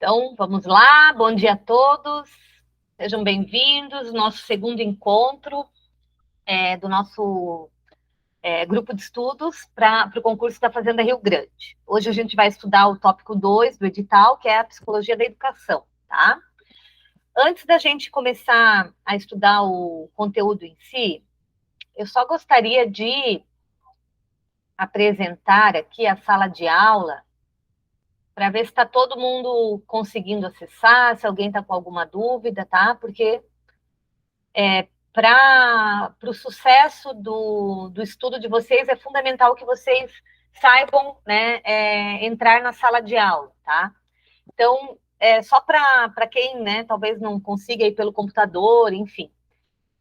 Então, vamos lá, bom dia a todos, sejam bem-vindos ao nosso segundo encontro do nosso grupo de estudos para o concurso da Fazenda Rio Grande. Hoje a gente vai estudar o tópico 2 do edital, que é a psicologia da educação, tá? Antes da gente começar a estudar o conteúdo em si, eu só gostaria de apresentar aqui a sala de aula para ver se está todo mundo conseguindo acessar, se alguém está com alguma dúvida, tá? Porque para o sucesso do estudo de vocês, é fundamental que vocês saibam, né, entrar na sala de aula, tá? Então, só para quem, né, talvez não consiga ir pelo computador, enfim,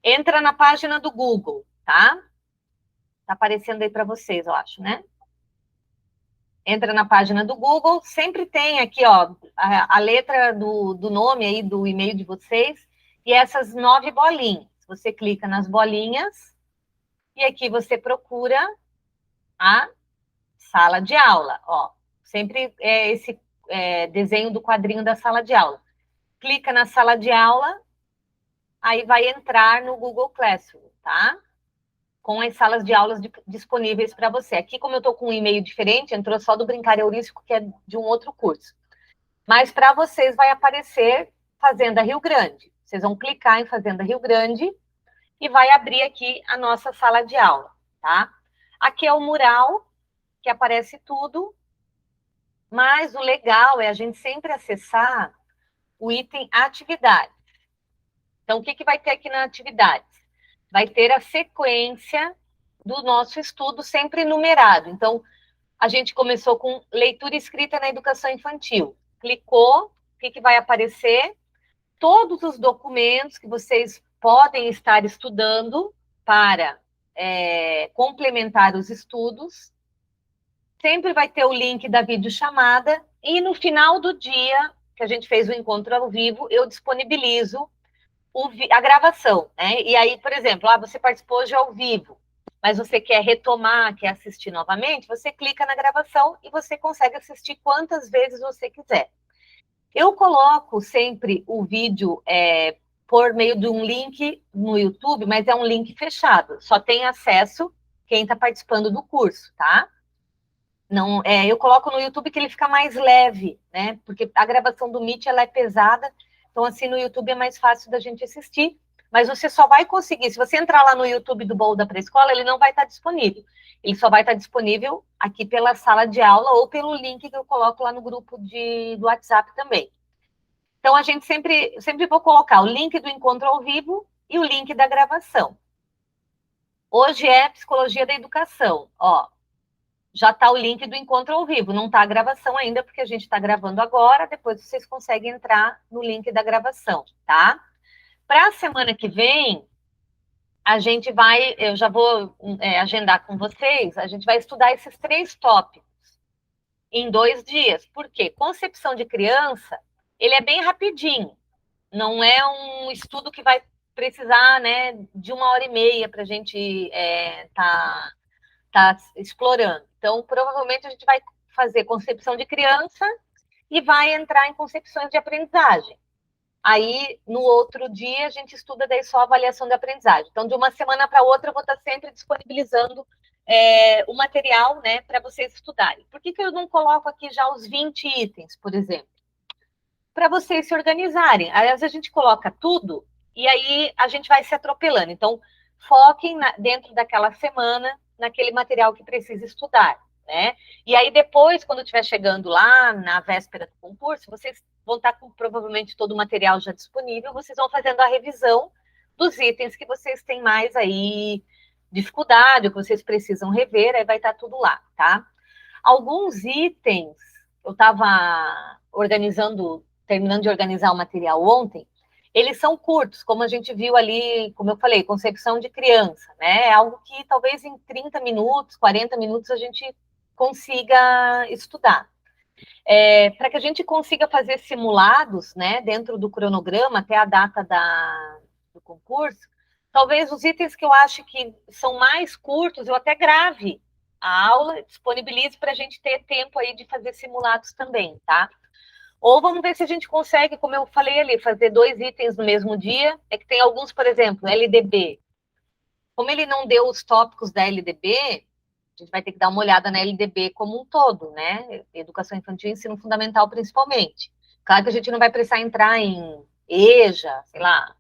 entra na página do Google, tá? Tá aparecendo aí para vocês, eu acho, né? Entra na página do Google, sempre tem aqui, ó, a letra do nome aí do e-mail de vocês e essas 9 bolinhas. Você clica nas bolinhas e aqui você procura a sala de aula, ó. Sempre é esse desenho do quadrinho da sala de aula. Clica na sala de aula, aí vai entrar no Google Classroom, tá? Com as salas de aulas disponíveis para você. Aqui, como eu estou com um e-mail diferente, entrou só do Brincar Heurístico, que é de um outro curso. Mas para vocês vai aparecer Fazenda Rio Grande. Vocês vão clicar em Fazenda Rio Grande e vai abrir aqui a nossa sala de aula, tá? Aqui é o mural, que aparece tudo, mas o legal é a gente sempre acessar o item atividade. Então, o que vai ter aqui na atividade? Vai ter a sequência do nosso estudo sempre numerado. Então, a gente começou com leitura e escrita na educação infantil. Clicou, o que vai aparecer? Todos os documentos que vocês podem estar estudando para complementar os estudos. Sempre vai ter o link da videochamada e no final do dia, que a gente fez o encontro ao vivo, eu disponibilizo a gravação, né? E aí, por exemplo, você participou hoje ao vivo, mas você quer retomar, quer assistir novamente, você clica na gravação e você consegue assistir quantas vezes você quiser. Eu coloco sempre o vídeo por meio de um link no YouTube, mas é um link fechado, só tem acesso quem está participando do curso, tá? Não, eu coloco no YouTube que ele fica mais leve, né? Porque a gravação do Meet ela é pesada, então assim no YouTube é mais fácil da gente assistir. Mas você só vai conseguir, se você entrar lá no YouTube do Bowl da Pré-Escola, ele não vai estar disponível. Ele só vai estar disponível aqui pela sala de aula ou pelo link que eu coloco lá no grupo do WhatsApp também. Então a gente sempre vou colocar o link do encontro ao vivo e o link da gravação. Hoje é Psicologia da Educação, ó. Já está o link do encontro ao vivo, não está a gravação ainda, porque a gente está gravando agora, depois vocês conseguem entrar no link da gravação, tá? Para a semana que vem, a gente vai, eu já vou agendar com vocês, a gente vai estudar esses 3 tópicos em 2 dias. Por quê? Concepção de criança, ele é bem rapidinho, não é um estudo que vai precisar, né, de 1h30 para a gente tá explorando. Então, provavelmente a gente vai fazer concepção de criança e vai entrar em concepções de aprendizagem. Aí, no outro dia, a gente estuda daí só avaliação de aprendizagem. Então, de uma semana para outra, eu vou estar sempre disponibilizando o material, né, para vocês estudarem. Por que eu não coloco aqui já os 20 itens, por exemplo? Para vocês se organizarem. Aí, às vezes, a gente coloca tudo e aí a gente vai se atropelando. Então, foquem dentro daquela semana naquele material que precisa estudar, né? E aí depois, quando estiver chegando lá na véspera do concurso, vocês vão estar com provavelmente todo o material já disponível, vocês vão fazendo a revisão dos itens que vocês têm mais aí dificuldade, ou que vocês precisam rever, aí vai estar tudo lá, tá? Alguns itens, eu estava terminando de organizar o material ontem, eles são curtos, como a gente viu ali, como eu falei, concepção de criança, né? É algo que talvez em 30 minutos, 40 minutos a gente consiga estudar. Para que a gente consiga fazer simulados, né, dentro do cronograma até a data do concurso, talvez os itens que eu acho que são mais curtos, eu até grave a aula, disponibilize para a gente ter tempo aí de fazer simulados também, tá? Ou vamos ver se a gente consegue, como eu falei ali, fazer 2 itens no mesmo dia. É que tem alguns, por exemplo, LDB. Como ele não deu os tópicos da LDB, a gente vai ter que dar uma olhada na LDB como um todo, né? Educação infantil e ensino fundamental, principalmente. Claro que a gente não vai precisar entrar em EJA, sei lá,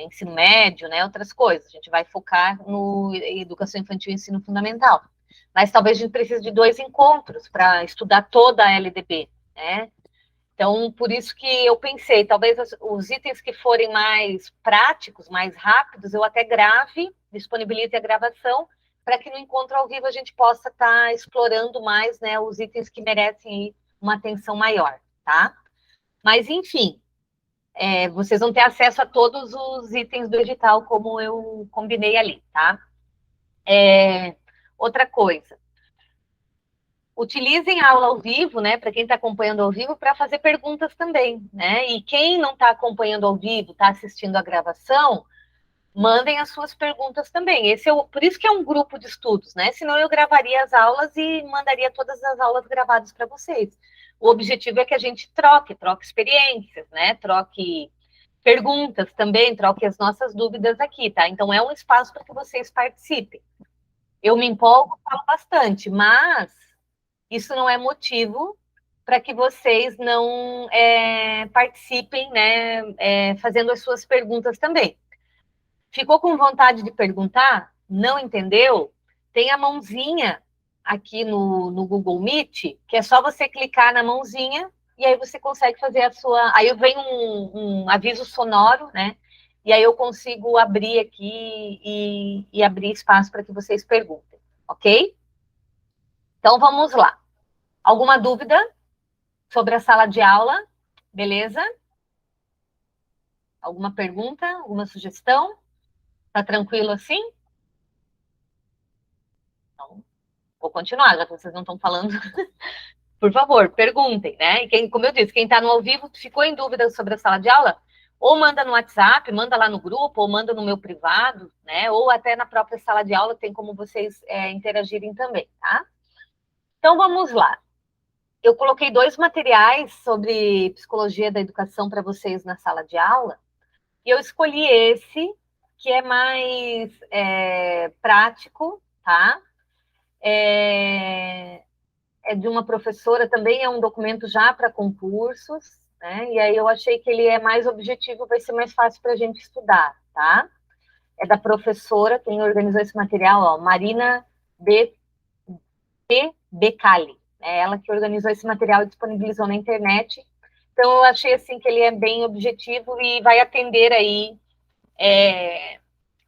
ensino médio, né? Outras coisas. A gente vai focar no educação infantil e ensino fundamental. Mas talvez a gente precise de 2 encontros para estudar toda a LDB, né? Então, por isso que eu pensei, talvez os itens que forem mais práticos, mais rápidos, eu até grave, disponibilize a gravação, para que no encontro ao vivo a gente possa estar explorando mais, né, os itens que merecem uma atenção maior, tá? Mas, enfim, vocês vão ter acesso a todos os itens do edital, como eu combinei ali, tá? Outra coisa, utilizem a aula ao vivo, né, para quem está acompanhando ao vivo, para fazer perguntas também, né? E quem não está acompanhando ao vivo, está assistindo a gravação, mandem as suas perguntas também. Por isso que é um grupo de estudos, né? Senão eu gravaria as aulas e mandaria todas as aulas gravadas para vocês. O objetivo é que a gente troque experiências, né? Troque perguntas também, troque as nossas dúvidas aqui, tá? Então é um espaço para que vocês participem. Eu me empolgo, falo bastante, mas isso não é motivo para que vocês não participem, né, fazendo as suas perguntas também. Ficou com vontade de perguntar? Não entendeu? Tem a mãozinha aqui no Google Meet, que é só você clicar na mãozinha e aí você consegue fazer a sua... Aí vem um aviso sonoro, né? E aí eu consigo abrir aqui e abrir espaço para que vocês perguntem, ok? Então vamos lá. Alguma dúvida sobre a sala de aula? Beleza? Alguma pergunta? Alguma sugestão? Tá tranquilo assim? Então, vou continuar, já que vocês não estão falando. Por favor, perguntem, né? E como eu disse, quem está no ao vivo ficou em dúvida sobre a sala de aula, ou manda no WhatsApp, manda lá no grupo, ou manda no meu privado, né? Ou até na própria sala de aula tem como vocês interagirem também, tá? Então vamos lá. Eu coloquei 2 materiais sobre psicologia da educação para vocês na sala de aula, e eu escolhi esse, que é mais prático, tá? É de uma professora, também é um documento já para concursos, né? E aí eu achei que ele é mais objetivo, vai ser mais fácil para a gente estudar, tá? É da professora, quem organizou esse material, ó, Marina B. Becali. É ela que organizou esse material e disponibilizou na internet. Então, eu achei assim que ele é bem objetivo e vai atender aí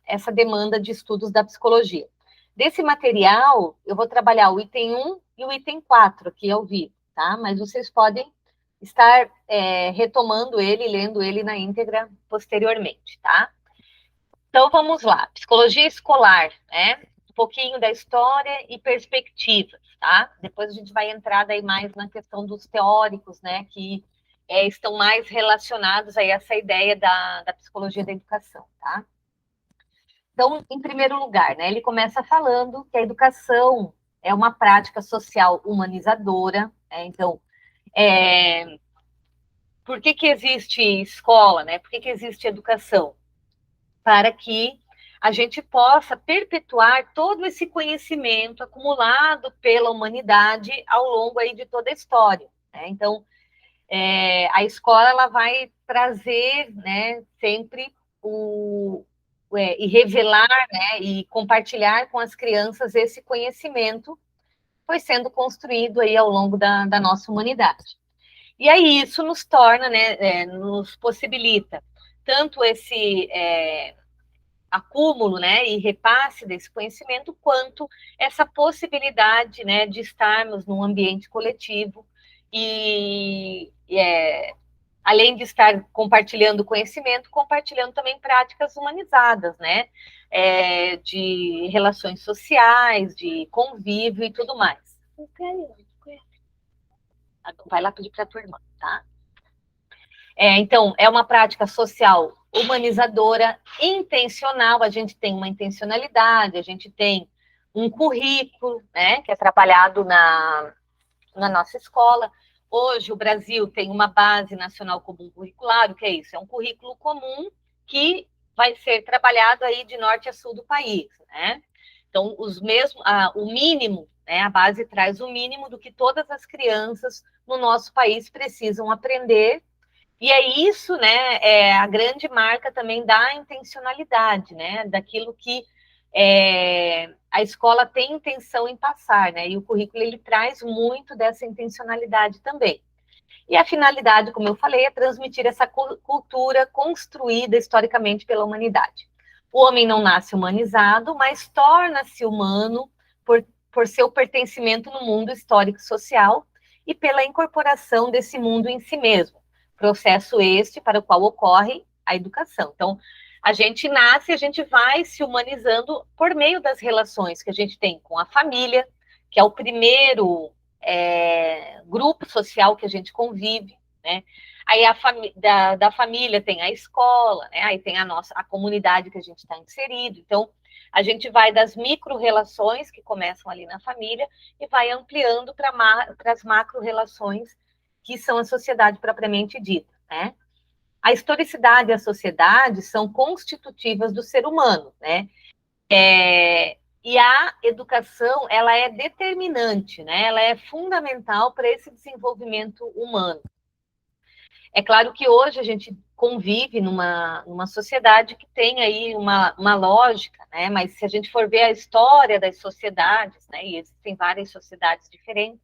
essa demanda de estudos da psicologia. Desse material, eu vou trabalhar o item 1 e o item 4 aqui ao vivo, tá? Mas vocês podem estar retomando ele, lendo ele na íntegra posteriormente, tá? Então, vamos lá. Psicologia escolar, né? Um pouquinho da história e perspectivas, tá? Depois a gente vai entrar daí mais na questão dos teóricos, né? Que estão mais relacionados a essa ideia da psicologia da educação, tá? Então, em primeiro lugar, né, ele começa falando que a educação é uma prática social humanizadora, né? Então, por que existe escola, né? Por que existe educação? Para que a gente possa perpetuar todo esse conhecimento acumulado pela humanidade ao longo aí de toda a história, né? Então, a escola ela vai trazer, né, sempre e revelar, né, e compartilhar com as crianças esse conhecimento que foi sendo construído aí ao longo da nossa humanidade. E aí isso nos torna, né, nos possibilita tanto esse acúmulo, né, e repasse desse conhecimento, quanto essa possibilidade, né, de estarmos num ambiente coletivo além de estar compartilhando conhecimento, compartilhando também práticas humanizadas, né? De relações sociais, de convívio e tudo mais. Vai lá pedir para a tua irmã, tá? Então, é uma prática social humanizadora, intencional, a gente tem uma intencionalidade, a gente tem um currículo, né, que é trabalhado na nossa escola, Hoje, o Brasil tem uma base nacional comum curricular, o que é isso? É um currículo comum que vai ser trabalhado aí de norte a sul do país, né? Então, o mínimo, né, a base traz o mínimo do que todas as crianças no nosso país precisam aprender, e é isso, né, é a grande marca também da intencionalidade, né, daquilo que a escola tem intenção em passar, né, e o currículo ele traz muito dessa intencionalidade também. E a finalidade, como eu falei, é transmitir essa cultura construída historicamente pela humanidade. O homem não nasce humanizado, mas torna-se humano por seu pertencimento no mundo histórico e social e pela incorporação desse mundo em si mesmo. Processo este para o qual ocorre a educação. Então, a gente nasce, a gente vai se humanizando por meio das relações que a gente tem com a família, que é o primeiro grupo social que a gente convive, né? Aí da família tem a escola, né? Aí tem a comunidade que a gente está inserido. Então, a gente vai das micro-relações que começam ali na família e vai ampliando para as macro-relações que são a sociedade propriamente dita, né? A historicidade e a sociedade são constitutivas do ser humano, né? E a educação, ela é determinante, né? Ela é fundamental para esse desenvolvimento humano. É claro que hoje a gente convive numa sociedade que tem aí uma lógica, né? Mas se a gente for ver a história das sociedades, né? E existem várias sociedades diferentes,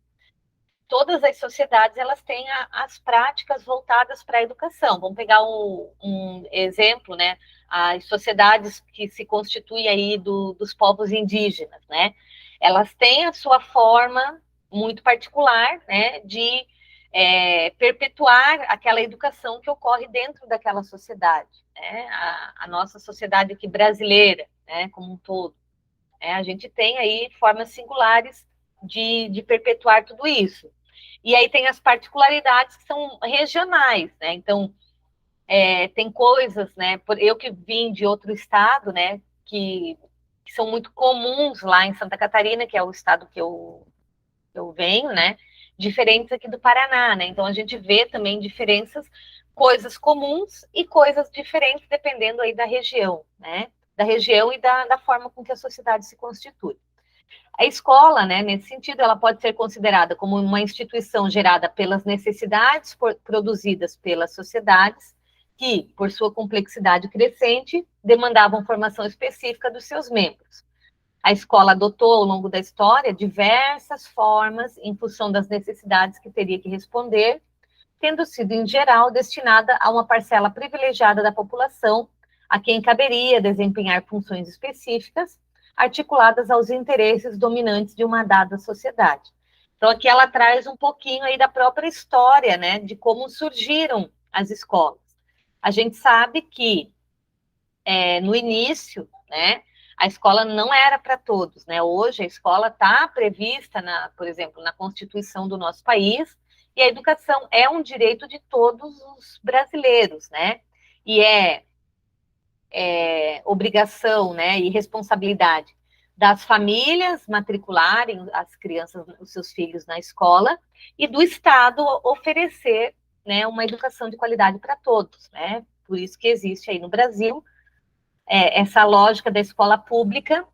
todas as sociedades elas têm as práticas voltadas para a educação. Vamos pegar um exemplo, né? As sociedades que se constituem aí dos povos indígenas, né? Elas têm a sua forma muito particular, né? De perpetuar aquela educação que ocorre dentro daquela sociedade, né? A nossa sociedade aqui brasileira, né? Como um todo, né? A gente tem aí formas singulares de perpetuar tudo isso. E aí tem as particularidades que são regionais, né? Então, tem coisas, né? Eu que vim de outro estado, né? Que são muito comuns lá em Santa Catarina, que é o estado que eu venho, né? Diferentes aqui do Paraná, né? Então, a gente vê também diferenças, coisas comuns e coisas diferentes, dependendo aí da região, né? Da região e da forma com que a sociedade se constitui. A escola, né, nesse sentido, ela pode ser considerada como uma instituição gerada pelas necessidades produzidas pelas sociedades que, por sua complexidade crescente, demandavam formação específica dos seus membros. A escola adotou, ao longo da história, diversas formas em função das necessidades que teria que responder, tendo sido, em geral, destinada a uma parcela privilegiada da população, a quem caberia desempenhar funções específicas, articuladas aos interesses dominantes de uma dada sociedade. Então, aqui ela traz um pouquinho aí da própria história, né, de como surgiram as escolas. A gente sabe que, no início, né, a escola não era para todos, né? Hoje a escola está prevista, por exemplo, na Constituição do nosso país, e a educação é um direito de todos os brasileiros, né? E obrigação, né, e responsabilidade das famílias matricularem as crianças, os seus filhos na escola, e do Estado oferecer, né, uma educação de qualidade para todos, né? Por isso que existe aí no Brasil essa lógica da escola pública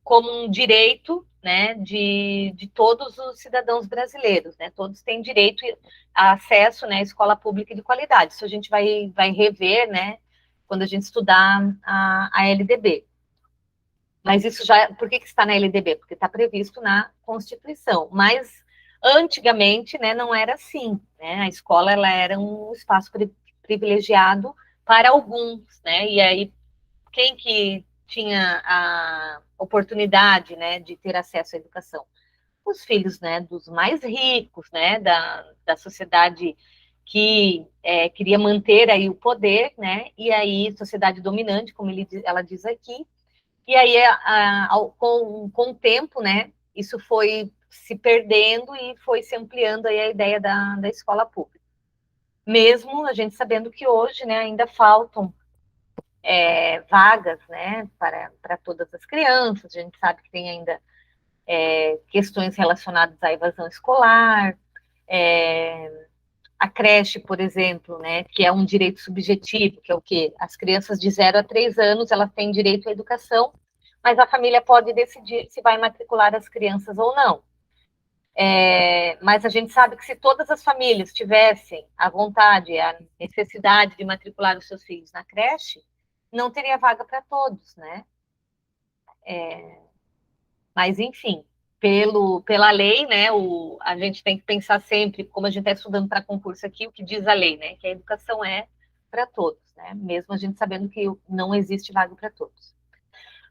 como um direito, né, de todos os cidadãos brasileiros, né? Todos têm direito a acesso, né, à escola pública de qualidade. Isso a gente vai rever, né, quando a gente estudar a LDB. Mas isso já, por que está na LDB? Porque está previsto na Constituição. Mas antigamente, né, não era assim, né? A escola ela era um espaço privilegiado para alguns, né? E aí quem que tinha a oportunidade, né, de ter acesso à educação? Os filhos, né, dos mais ricos, né, da sociedade que queria manter aí o poder, né, e aí sociedade dominante, como ela diz aqui, e aí com o tempo, né, isso foi se perdendo e foi se ampliando aí a ideia da escola pública. Mesmo a gente sabendo que hoje, né, ainda faltam vagas, né, para todas as crianças. A gente sabe que tem ainda questões relacionadas à evasão escolar, A creche, por exemplo, né, que é um direito subjetivo, que é o quê? As crianças de 0 a 3 anos, elas têm direito à educação, mas a família pode decidir se vai matricular as crianças ou não. Mas a gente sabe que se todas as famílias tivessem a vontade, a necessidade de matricular os seus filhos na creche, não teria vaga para todos, né? Mas, enfim, pela lei, né, a gente tem que pensar sempre, como a gente está estudando para concurso aqui, o que diz a lei, né? Que a educação é para todos, né? Mesmo a gente sabendo que não existe vaga para todos.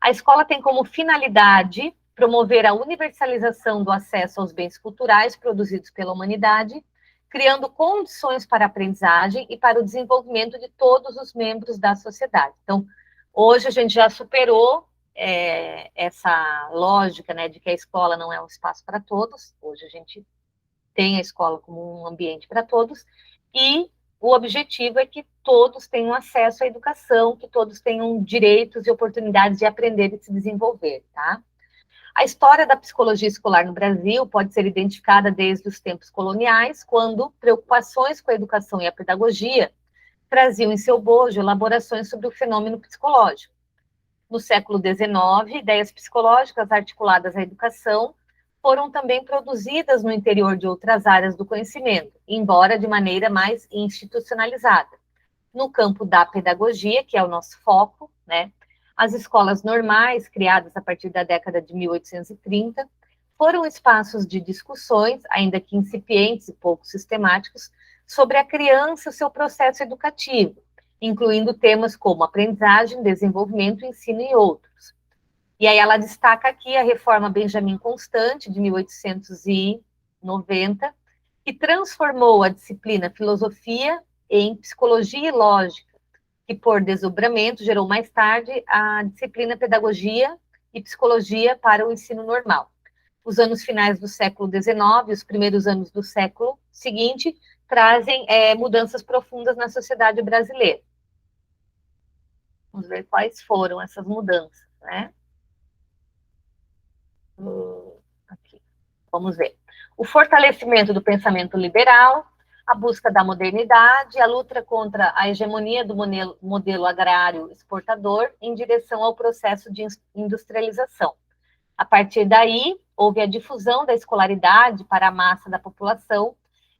A escola tem como finalidade promover a universalização do acesso aos bens culturais produzidos pela humanidade, criando condições para a aprendizagem e para o desenvolvimento de todos os membros da sociedade. Então, hoje a gente já superou essa lógica, né, de que a escola não é um espaço para todos. Hoje a gente tem a escola como um ambiente para todos, e o objetivo é que todos tenham acesso à educação, que todos tenham direitos e oportunidades de aprender e se desenvolver, tá? A história da psicologia escolar no Brasil pode ser identificada desde os tempos coloniais, quando preocupações com a educação e a pedagogia traziam em seu bojo elaborações sobre o fenômeno psicológico. No século XIX, ideias psicológicas articuladas à educação foram também produzidas no interior de outras áreas do conhecimento, embora de maneira mais institucionalizada. No campo da pedagogia, que é o nosso foco, né, as escolas normais, criadas a partir da década de 1830, foram espaços de discussões, ainda que incipientes e pouco sistemáticos, sobre a criança e o seu processo educativo, incluindo temas como aprendizagem, desenvolvimento, ensino e outros. E aí ela destaca aqui a reforma Benjamin Constant, de 1890, que transformou a disciplina filosofia em psicologia e lógica, que por desdobramento gerou mais tarde a disciplina pedagogia e psicologia para o ensino normal. Os anos finais do século XIX, os primeiros anos do século seguinte, trazem mudanças profundas na sociedade brasileira. Vamos ver quais foram essas mudanças, né? Aqui. Vamos ver. O fortalecimento do pensamento liberal, a busca da modernidade, a luta contra a hegemonia do modelo agrário exportador em direção ao processo de industrialização. A partir daí, houve a difusão da escolaridade para a massa da população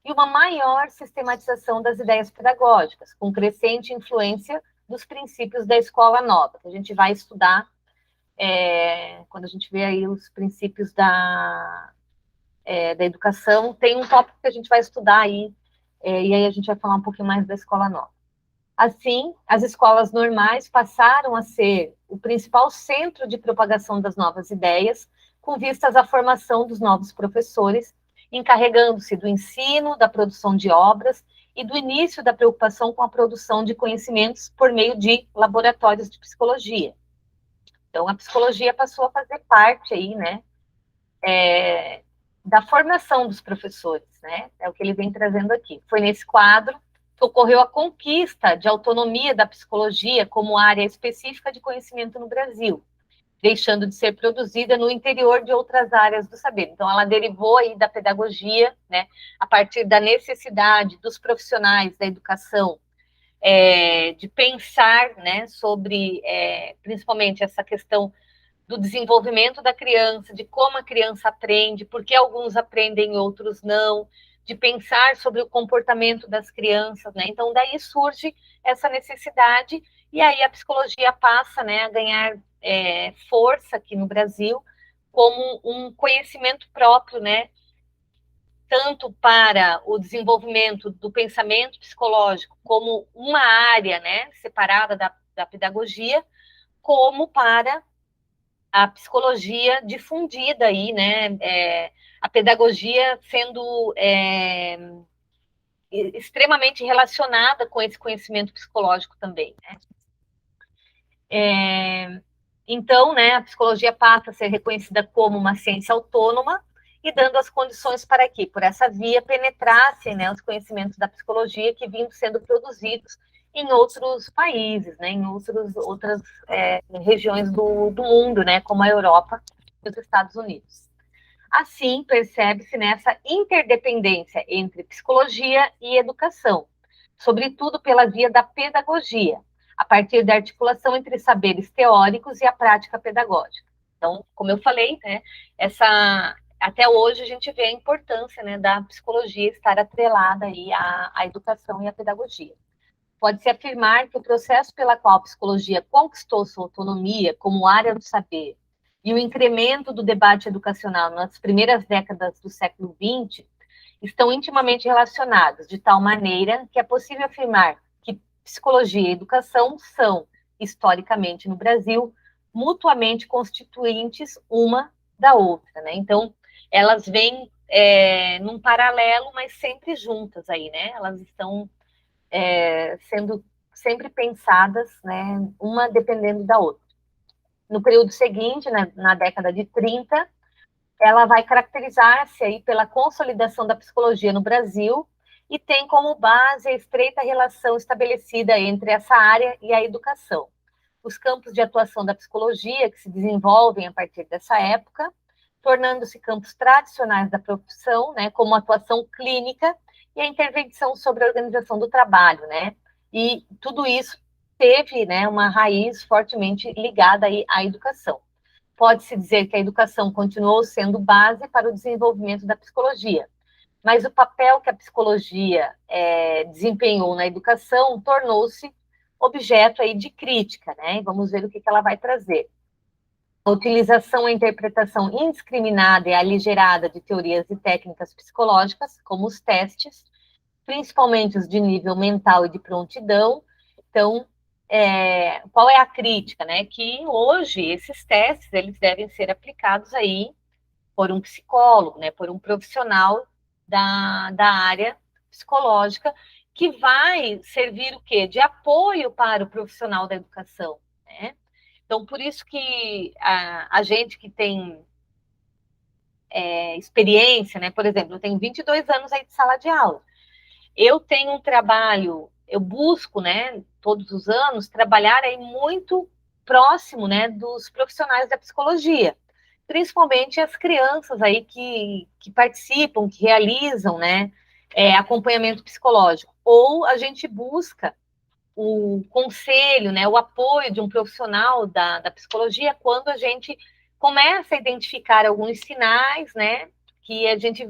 e uma maior sistematização das ideias pedagógicas, com crescente influência dos princípios da escola nova, que a gente vai estudar quando a gente vê aí os princípios da educação, tem um tópico que a gente vai estudar aí, e aí a gente vai falar um pouquinho mais da escola nova. Assim, as escolas normais passaram a ser o principal centro de propagação das novas ideias, com vistas à formação dos novos professores, encarregando-se do ensino, da produção de obras e do início da preocupação com a produção de conhecimentos por meio de laboratórios de psicologia. Então, a psicologia passou a fazer parte aí, né, da formação dos professores, né? É o que ele vem trazendo aqui. Foi nesse quadro que ocorreu a conquista de autonomia da psicologia como área específica de conhecimento no Brasil, deixando de ser produzida no interior de outras áreas do saber. Então, ela derivou aí da pedagogia, né, a partir da necessidade dos profissionais da educação de pensar, né, sobre, principalmente, essa questão do desenvolvimento da criança, de como a criança aprende, por que alguns aprendem e outros não, de pensar sobre o comportamento das crianças, né? Então, daí surge essa necessidade, e aí a psicologia passa, né, a ganhar força aqui no Brasil, como um conhecimento próprio, né, tanto para o desenvolvimento do pensamento psicológico como uma área, né, separada da pedagogia, como para a psicologia difundida aí, né, a pedagogia sendo extremamente relacionada com esse conhecimento psicológico também, né. Então, né, a psicologia passa a ser reconhecida como uma ciência autônoma e dando as condições para que, por essa via, penetrassem, né, os conhecimentos da psicologia que vinham sendo produzidos em outros países, né, em outras regiões do mundo, né, como a Europa e os Estados Unidos. Assim, percebe-se nessa interdependência entre psicologia e educação, sobretudo pela via da pedagogia, a partir da articulação entre saberes teóricos e a prática pedagógica. Então, como eu falei, né, até hoje a gente vê a importância, né, da psicologia estar atrelada aí à educação e à pedagogia. Pode-se afirmar que o processo pela qual a psicologia conquistou sua autonomia como área do saber e o incremento do debate educacional nas primeiras décadas do século XX estão intimamente relacionados, de tal maneira que é possível afirmar que psicologia e educação são, historicamente no Brasil, mutuamente constituintes uma da outra, né? Então, elas vêm num paralelo, mas sempre juntas aí, né? Elas estão sendo sempre pensadas, né, uma dependendo da outra. No período seguinte, né, na década de 30, ela vai caracterizar-se aí pela consolidação da psicologia no Brasil e tem como base a estreita relação estabelecida entre essa área e a educação. Os campos de atuação da psicologia que se desenvolvem a partir dessa época, tornando-se campos tradicionais da profissão, né, como a atuação clínica e a intervenção sobre a organização do trabalho, né? E tudo isso teve, né, uma raiz fortemente ligada aí à educação. Pode-se dizer que a educação continuou sendo base para o desenvolvimento da psicologia, mas o papel que a psicologia desempenhou na educação tornou-se objeto aí de crítica, né? E vamos ver o que ela vai trazer. A utilização e interpretação indiscriminada e aligerada de teorias e técnicas psicológicas, como os testes, principalmente os de nível mental e de prontidão. Então, qual é a crítica, né? Que hoje esses testes eles devem ser aplicados aí por um psicólogo, né? Por um profissional da área psicológica que vai servir o quê? De apoio para o profissional da educação, né? Então, por isso que a gente que tem experiência, né? Por exemplo, eu tenho 22 anos aí de sala de aula. Eu tenho um trabalho, eu busco, né, todos os anos, trabalhar aí muito próximo, né, dos profissionais da psicologia, principalmente as crianças aí que participam, que realizam, né, acompanhamento psicológico. Ou a gente busca o conselho, né, o apoio de um profissional da psicologia quando a gente começa a identificar alguns sinais, né, que a gente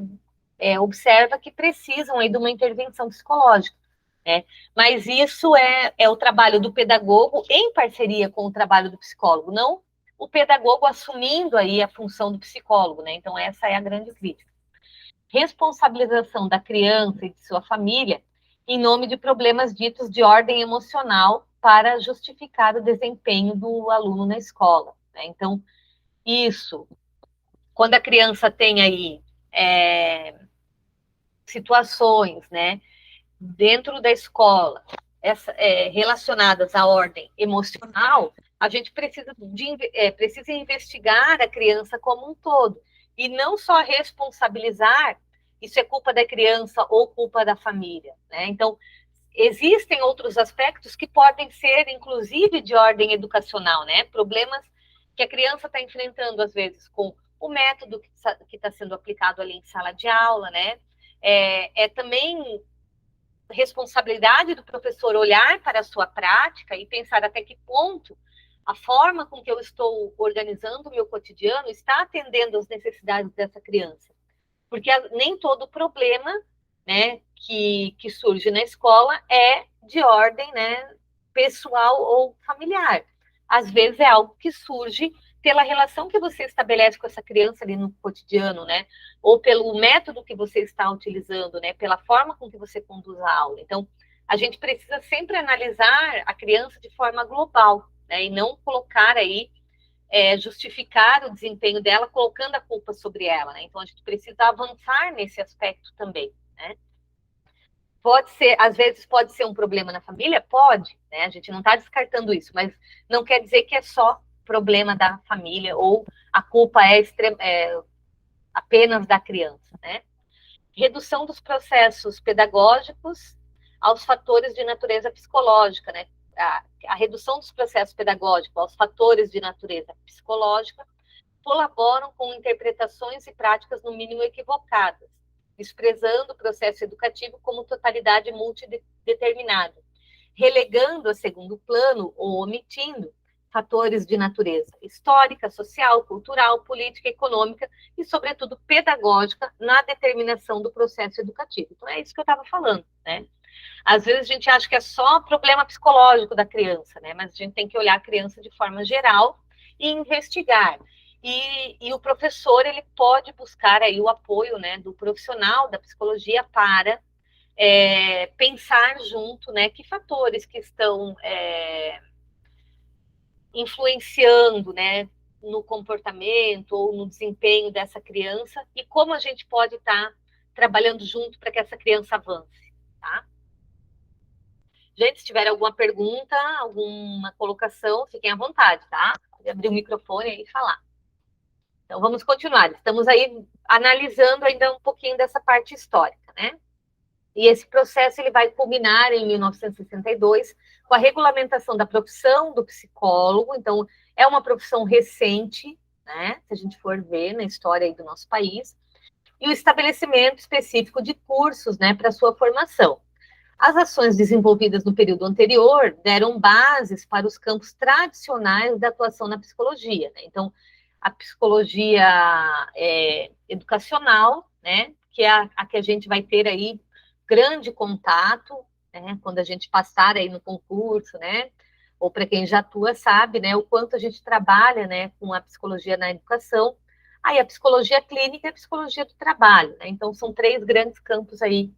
observa que precisam aí de uma intervenção psicológica, né? Mas isso é o trabalho do pedagogo em parceria com o trabalho do psicólogo, não o pedagogo assumindo aí a função do psicólogo, né? Então essa é a grande crítica. Responsabilização da criança e de sua família em nome de problemas ditos de ordem emocional para justificar o desempenho do aluno na escola, né? Então, isso, quando a criança tem aí situações, né, dentro da escola, relacionadas à ordem emocional, a gente precisa investigar a criança como um todo, e não só responsabilizar, isso é culpa da criança ou culpa da família, né? Então, existem outros aspectos que podem ser, inclusive, de ordem educacional, né? Problemas que a criança está enfrentando, às vezes, com o método que está sendo aplicado ali em sala de aula, né? Também responsabilidade do professor olhar para a sua prática e pensar até que ponto a forma com que eu estou organizando o meu cotidiano está atendendo às necessidades dessa criança. Porque nem todo problema, né, que surge na escola é de ordem, né, pessoal ou familiar. Às vezes é algo que surge pela relação que você estabelece com essa criança ali no cotidiano, né? Ou pelo método que você está utilizando, né? Pela forma com que você conduz a aula. Então, a gente precisa sempre analisar a criança de forma global, né? E não colocar aí, justificar o desempenho dela colocando a culpa sobre ela, né? Então, a gente precisa avançar nesse aspecto também, né? Pode ser, às vezes pode ser um problema na família? Pode, né? A gente não está descartando isso, mas não quer dizer que é só problema da família ou a culpa é apenas da criança, né? Redução dos processos pedagógicos aos fatores de natureza psicológica, né? A redução dos processos pedagógicos aos fatores de natureza psicológica colaboram com interpretações e práticas, no mínimo, equivocadas, desprezando o processo educativo como totalidade multideterminada, relegando a segundo plano ou omitindo fatores de natureza histórica, social, cultural, política, econômica e, sobretudo, pedagógica na determinação do processo educativo. Então, é isso que eu estava falando, né? Às vezes a gente acha que é só problema psicológico da criança, né? Mas a gente tem que olhar a criança de forma geral e investigar. E o professor, ele pode buscar aí o apoio, né, do profissional da psicologia para pensar junto, né, que fatores que estão influenciando, né, no comportamento ou no desempenho dessa criança e como a gente pode estar trabalhando junto para que essa criança avance, tá? Gente, se tiver alguma pergunta, alguma colocação, fiquem à vontade, tá? Pode abrir o microfone aí e falar. Então, vamos continuar. Estamos aí analisando ainda um pouquinho dessa parte histórica, né? E esse processo ele vai culminar em 1962 com a regulamentação da profissão do psicólogo. Então, é uma profissão recente, né? Se a gente for ver na história aí do nosso país, e o estabelecimento específico de cursos, né, para sua formação. As ações desenvolvidas no período anterior deram bases para os campos tradicionais da atuação na psicologia, né? Então, a psicologia educacional, né, que é a que a gente vai ter aí grande contato, né, quando a gente passar aí no concurso, né, ou para quem já atua sabe, né, o quanto a gente trabalha, né, com a psicologia na educação. Aí a psicologia clínica e a psicologia do trabalho, né? Então são três grandes campos aí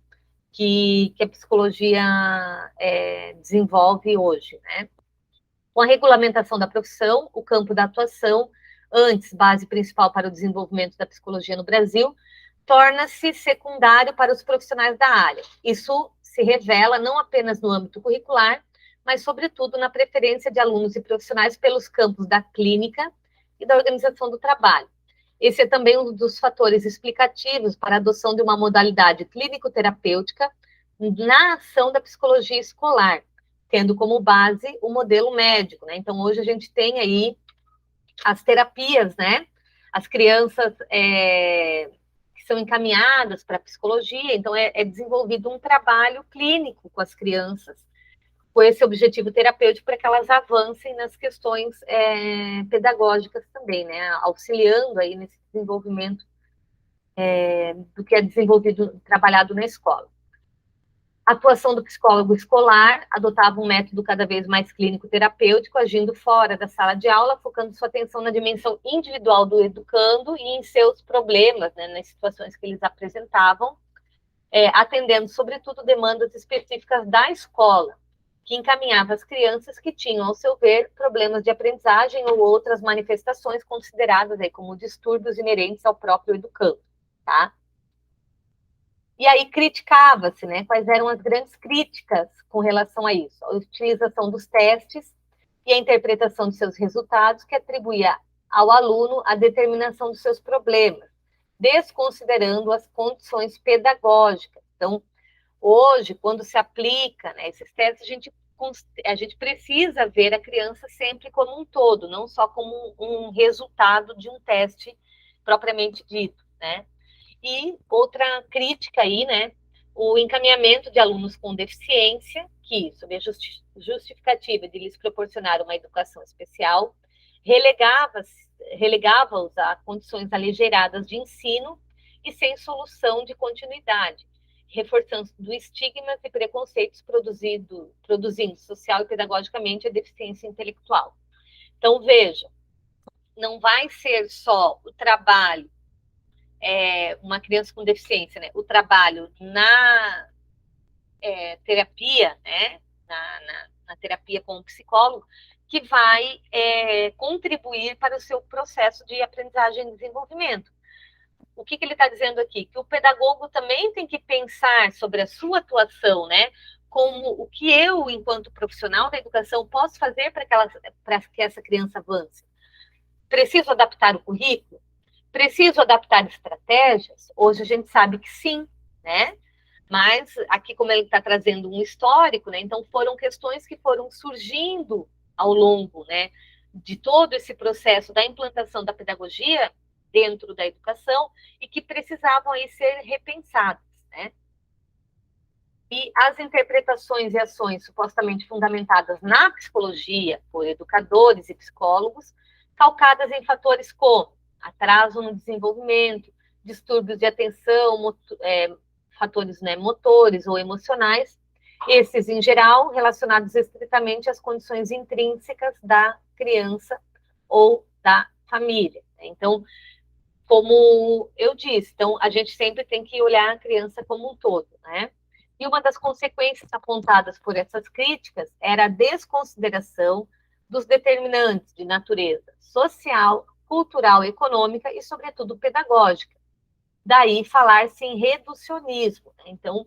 que a psicologia desenvolve hoje, né? Com a regulamentação da profissão, o campo da atuação, antes base principal para o desenvolvimento da psicologia no Brasil, torna-se secundário para os profissionais da área. Isso se revela não apenas no âmbito curricular, mas, sobretudo, na preferência de alunos e profissionais pelos campos da clínica e da organização do trabalho. Esse é também um dos fatores explicativos para a adoção de uma modalidade clínico-terapêutica na ação da psicologia escolar, tendo como base o modelo médico, né? Então, hoje a gente tem aí as terapias, né? As crianças que são encaminhadas para a psicologia, então é desenvolvido um trabalho clínico com as crianças, com esse objetivo terapêutico para que elas avancem nas questões pedagógicas também, né? Auxiliando aí nesse desenvolvimento do que é desenvolvido, trabalhado na escola. A atuação do psicólogo escolar adotava um método cada vez mais clínico-terapêutico, agindo fora da sala de aula, focando sua atenção na dimensão individual do educando e em seus problemas, né, nas situações que eles apresentavam, atendendo, sobretudo, demandas específicas da escola, que encaminhava as crianças que tinham, ao seu ver, problemas de aprendizagem ou outras manifestações consideradas aí como distúrbios inerentes ao próprio educando, tá? E aí criticava-se, né? Quais eram as grandes críticas com relação a isso? A utilização dos testes e a interpretação de seus resultados, que atribuía ao aluno a determinação dos seus problemas, desconsiderando as condições pedagógicas. Então, hoje, quando se aplica, né, esses testes, a gente precisa ver a criança sempre como um todo, não só como um resultado de um teste propriamente dito, né? E outra crítica aí, né, o encaminhamento de alunos com deficiência, que, sob a justificativa de lhes proporcionar uma educação especial, relegava-os a condições aligeradas de ensino e sem solução de continuidade, reforçando estigmas e preconceitos produzindo social e pedagogicamente a deficiência intelectual. Então, vejam, não vai ser só o trabalho uma criança com deficiência, né? O trabalho na terapia, né? Na terapia com o psicólogo, que vai contribuir para o seu processo de aprendizagem e desenvolvimento. O que ele está dizendo aqui? Que o pedagogo também tem que pensar sobre a sua atuação, né? Como o que eu, enquanto profissional da educação, posso fazer para que essa criança avance. Preciso adaptar o currículo? Preciso adaptar estratégias? Hoje a gente sabe que sim, né? Mas aqui, como ele está trazendo um histórico, né? Então foram questões que foram surgindo ao longo, né, de todo esse processo da implantação da pedagogia dentro da educação e que precisavam aí ser repensadas, né? E as interpretações e ações supostamente fundamentadas na psicologia por educadores e psicólogos, calcadas em fatores como atraso no desenvolvimento, distúrbios de atenção, fatores, né, motores ou emocionais, esses, em geral, relacionados estritamente às condições intrínsecas da criança ou da família. Então, como eu disse, então a gente sempre tem que olhar a criança como um todo, né? E uma das consequências apontadas por essas críticas era a desconsideração dos determinantes de natureza social, cultural, econômica e, sobretudo, pedagógica. Daí falar-se em reducionismo. Né? Então,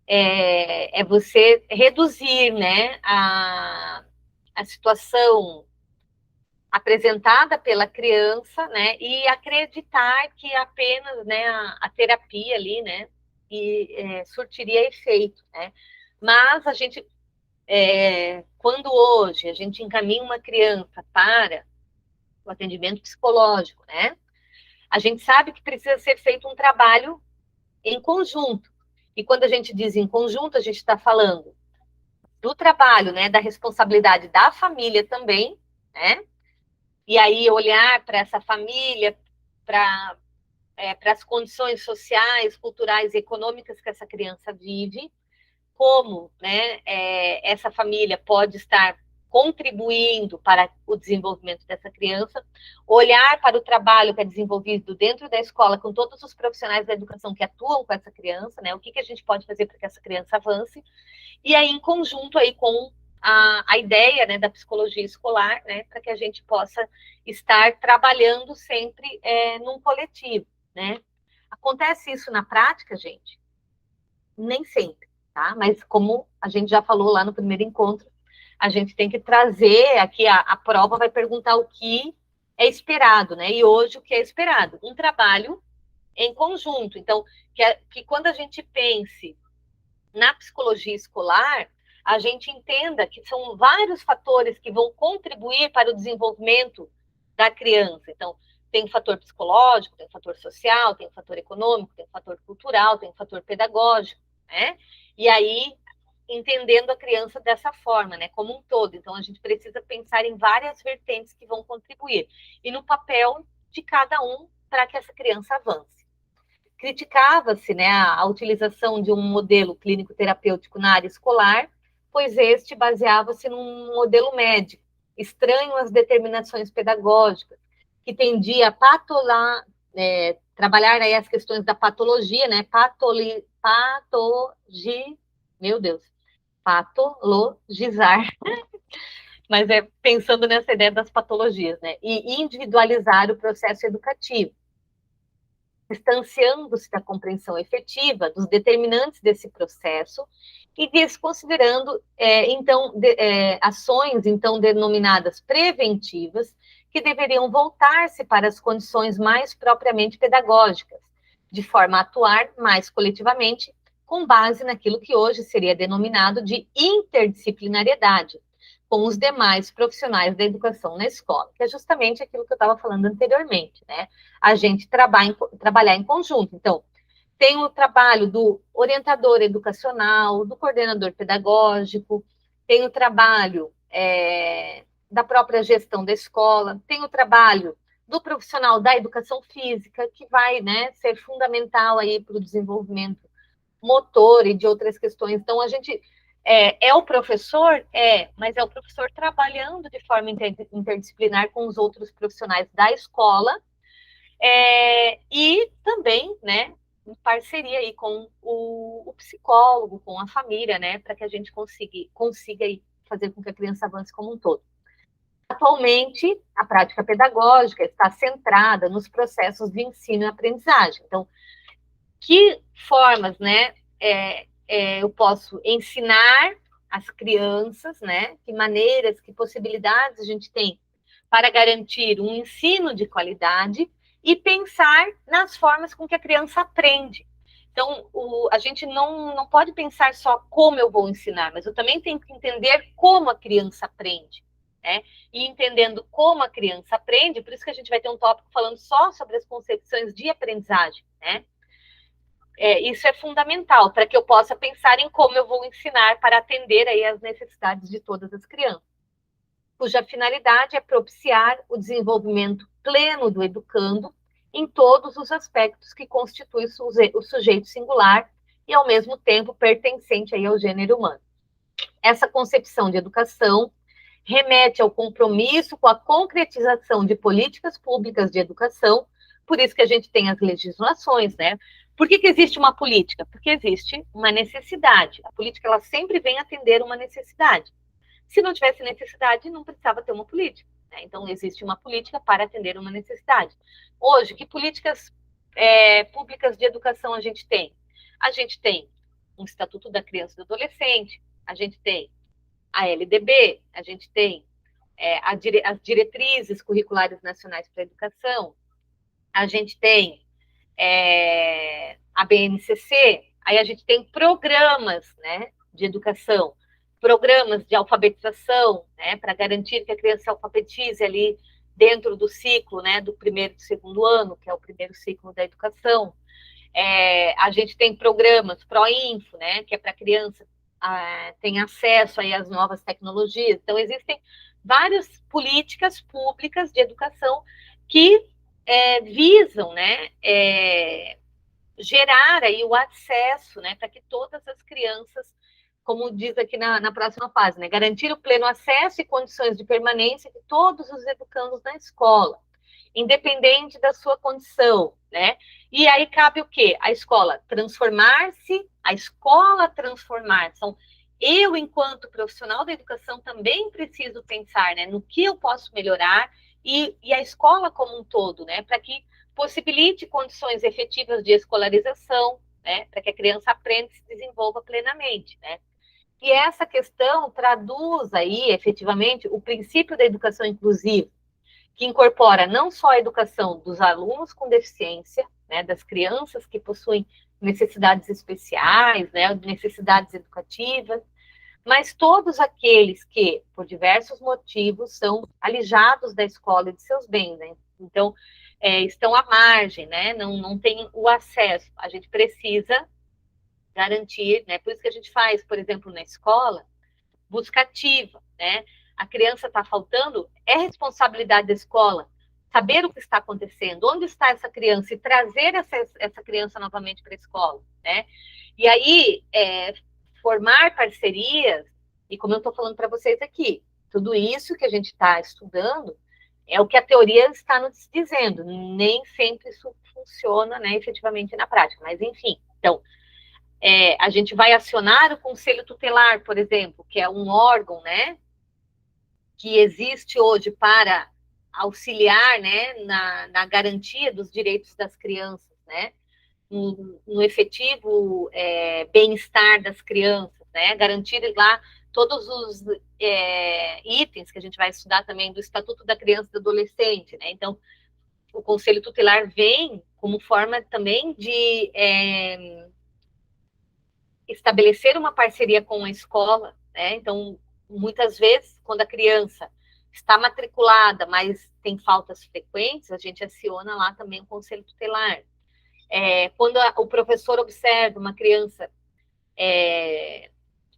é você reduzir, né, a situação apresentada pela criança, né, e acreditar que apenas, né, a terapia ali, né, surtiria efeito, né. Mas a gente, quando hoje a gente encaminha uma criança para o atendimento psicológico, né, a gente sabe que precisa ser feito um trabalho em conjunto. E quando a gente diz em conjunto, a gente está falando do trabalho, né, da responsabilidade da família também, né, e aí olhar para essa família, para as condições sociais, culturais e econômicas que essa criança vive, como, né, essa família pode estar contribuindo para o desenvolvimento dessa criança, olhar para o trabalho que é desenvolvido dentro da escola com todos os profissionais da educação que atuam com essa criança, né, o que a gente pode fazer para que essa criança avance, e aí em conjunto aí com a ideia, né, da psicologia escolar, né, para que a gente possa estar trabalhando sempre num coletivo, né. Acontece isso na prática, gente? Nem sempre, tá? Mas como a gente já falou lá no primeiro encontro, a gente tem que trazer aqui, a prova vai perguntar o que é esperado, né? E hoje o que é esperado? Um trabalho em conjunto. Então, que quando a gente pense na psicologia escolar, a gente entenda que são vários fatores que vão contribuir para o desenvolvimento da criança. Então, tem o fator psicológico, tem o fator social, tem o fator econômico, tem o fator cultural, tem o fator pedagógico, né? E aí, entendendo a criança dessa forma, né, como um todo. Então, a gente precisa pensar em várias vertentes que vão contribuir e no papel de cada um para que essa criança avance. Criticava-se, né, a utilização de um modelo clínico-terapêutico na área escolar, pois este baseava-se num modelo médico, estranho às determinações pedagógicas, que tendia a trabalhar aí as questões da patologia, né, meu Deus, patologizar, mas pensando nessa ideia das patologias, né, e individualizar o processo educativo, distanciando-se da compreensão efetiva dos determinantes desse processo e desconsiderando, ações, então, denominadas preventivas, que deveriam voltar-se para as condições mais propriamente pedagógicas, de forma a atuar mais coletivamente, com base naquilo que hoje seria denominado de interdisciplinariedade, com os demais profissionais da educação na escola, que é justamente aquilo que eu estava falando anteriormente, né? A gente trabalhar em conjunto. Então, tem o trabalho do orientador educacional, do coordenador pedagógico, tem o trabalho da própria gestão da escola, tem o trabalho do profissional da educação física, que vai, né, ser fundamental aí para o desenvolvimento motor e de outras questões. Então, a gente o professor? Mas é o professor trabalhando de forma interdisciplinar com os outros profissionais da escola e também, né, em parceria aí com o psicólogo, com a família, né, para que a gente consiga aí fazer com que a criança avance como um todo. Atualmente, a prática pedagógica está centrada nos processos de ensino e aprendizagem. Então, que formas, né, eu posso ensinar as crianças, né? Que maneiras, que possibilidades a gente tem para garantir um ensino de qualidade e pensar nas formas com que a criança aprende. Então, a gente não pode pensar só como eu vou ensinar, mas eu também tenho que entender como a criança aprende, né? E entendendo como a criança aprende, por isso que a gente vai ter um tópico falando só sobre as concepções de aprendizagem, né? Isso é fundamental para que eu possa pensar em como eu vou ensinar para atender aí as necessidades de todas as crianças, cuja finalidade é propiciar o desenvolvimento pleno do educando em todos os aspectos que constituem o sujeito singular e, ao mesmo tempo, pertencente aí ao gênero humano. Essa concepção de educação remete ao compromisso com a concretização de políticas públicas de educação, por isso que a gente tem as legislações, né? Por que existe uma política? Porque existe uma necessidade. A política, ela sempre vem atender uma necessidade. Se não tivesse necessidade, não precisava ter uma política, né? Então, existe uma política para atender uma necessidade. Hoje, que políticas públicas de educação a gente tem? A gente tem um Estatuto da Criança e do Adolescente, a gente tem a LDB, a gente tem as diretrizes curriculares nacionais para a educação, a gente tem a BNCC, aí a gente tem programas, né, de educação, programas de alfabetização, né, para garantir que a criança se alfabetize ali dentro do ciclo, né, do primeiro e do segundo ano, que é o primeiro ciclo da educação. A gente tem programas Proinfo, né, que é para a criança ter acesso aí às novas tecnologias. Então, existem várias políticas públicas de educação que visam, né, gerar aí o acesso, né, para que todas as crianças, como diz aqui na próxima fase, né, garantir o pleno acesso e condições de permanência de todos os educandos na escola, independente da sua condição, né? E aí cabe o quê? A escola transformar-se, a escola transformar. Então, eu, enquanto profissional da educação, também preciso pensar, né, no que eu posso melhorar e a escola como um todo, né, para que possibilite condições efetivas de escolarização, né, para que a criança aprenda e se desenvolva plenamente, né? E essa questão traduz aí, efetivamente, o princípio da educação inclusiva, que incorpora não só a educação dos alunos com deficiência, né, das crianças que possuem necessidades especiais, né, necessidades educativas, mas todos aqueles que, por diversos motivos, são alijados da escola e de seus bens, né? Então, estão à margem, né, não têm o acesso. A gente precisa garantir, né, por isso que a gente faz, por exemplo, na escola, busca ativa, né? A criança está faltando, é responsabilidade da escola saber o que está acontecendo, onde está essa criança e trazer essa criança novamente para a escola, né? E aí, formar parcerias, e como eu estou falando para vocês aqui, tudo isso que a gente está estudando é o que a teoria está nos dizendo, nem sempre isso funciona, né, efetivamente na prática, mas enfim, então, a gente vai acionar o Conselho Tutelar, por exemplo, que é um órgão, né, que existe hoje para auxiliar, né, na garantia dos direitos das crianças, né, no efetivo bem-estar das crianças, né, garantir lá todos os itens que a gente vai estudar também do Estatuto da Criança e do Adolescente, né, então o Conselho Tutelar vem como forma também de estabelecer uma parceria com a escola, né? Então, muitas vezes, quando a criança está matriculada, mas tem faltas frequentes, a gente aciona lá também o conselho tutelar. Quando o professor observa uma criança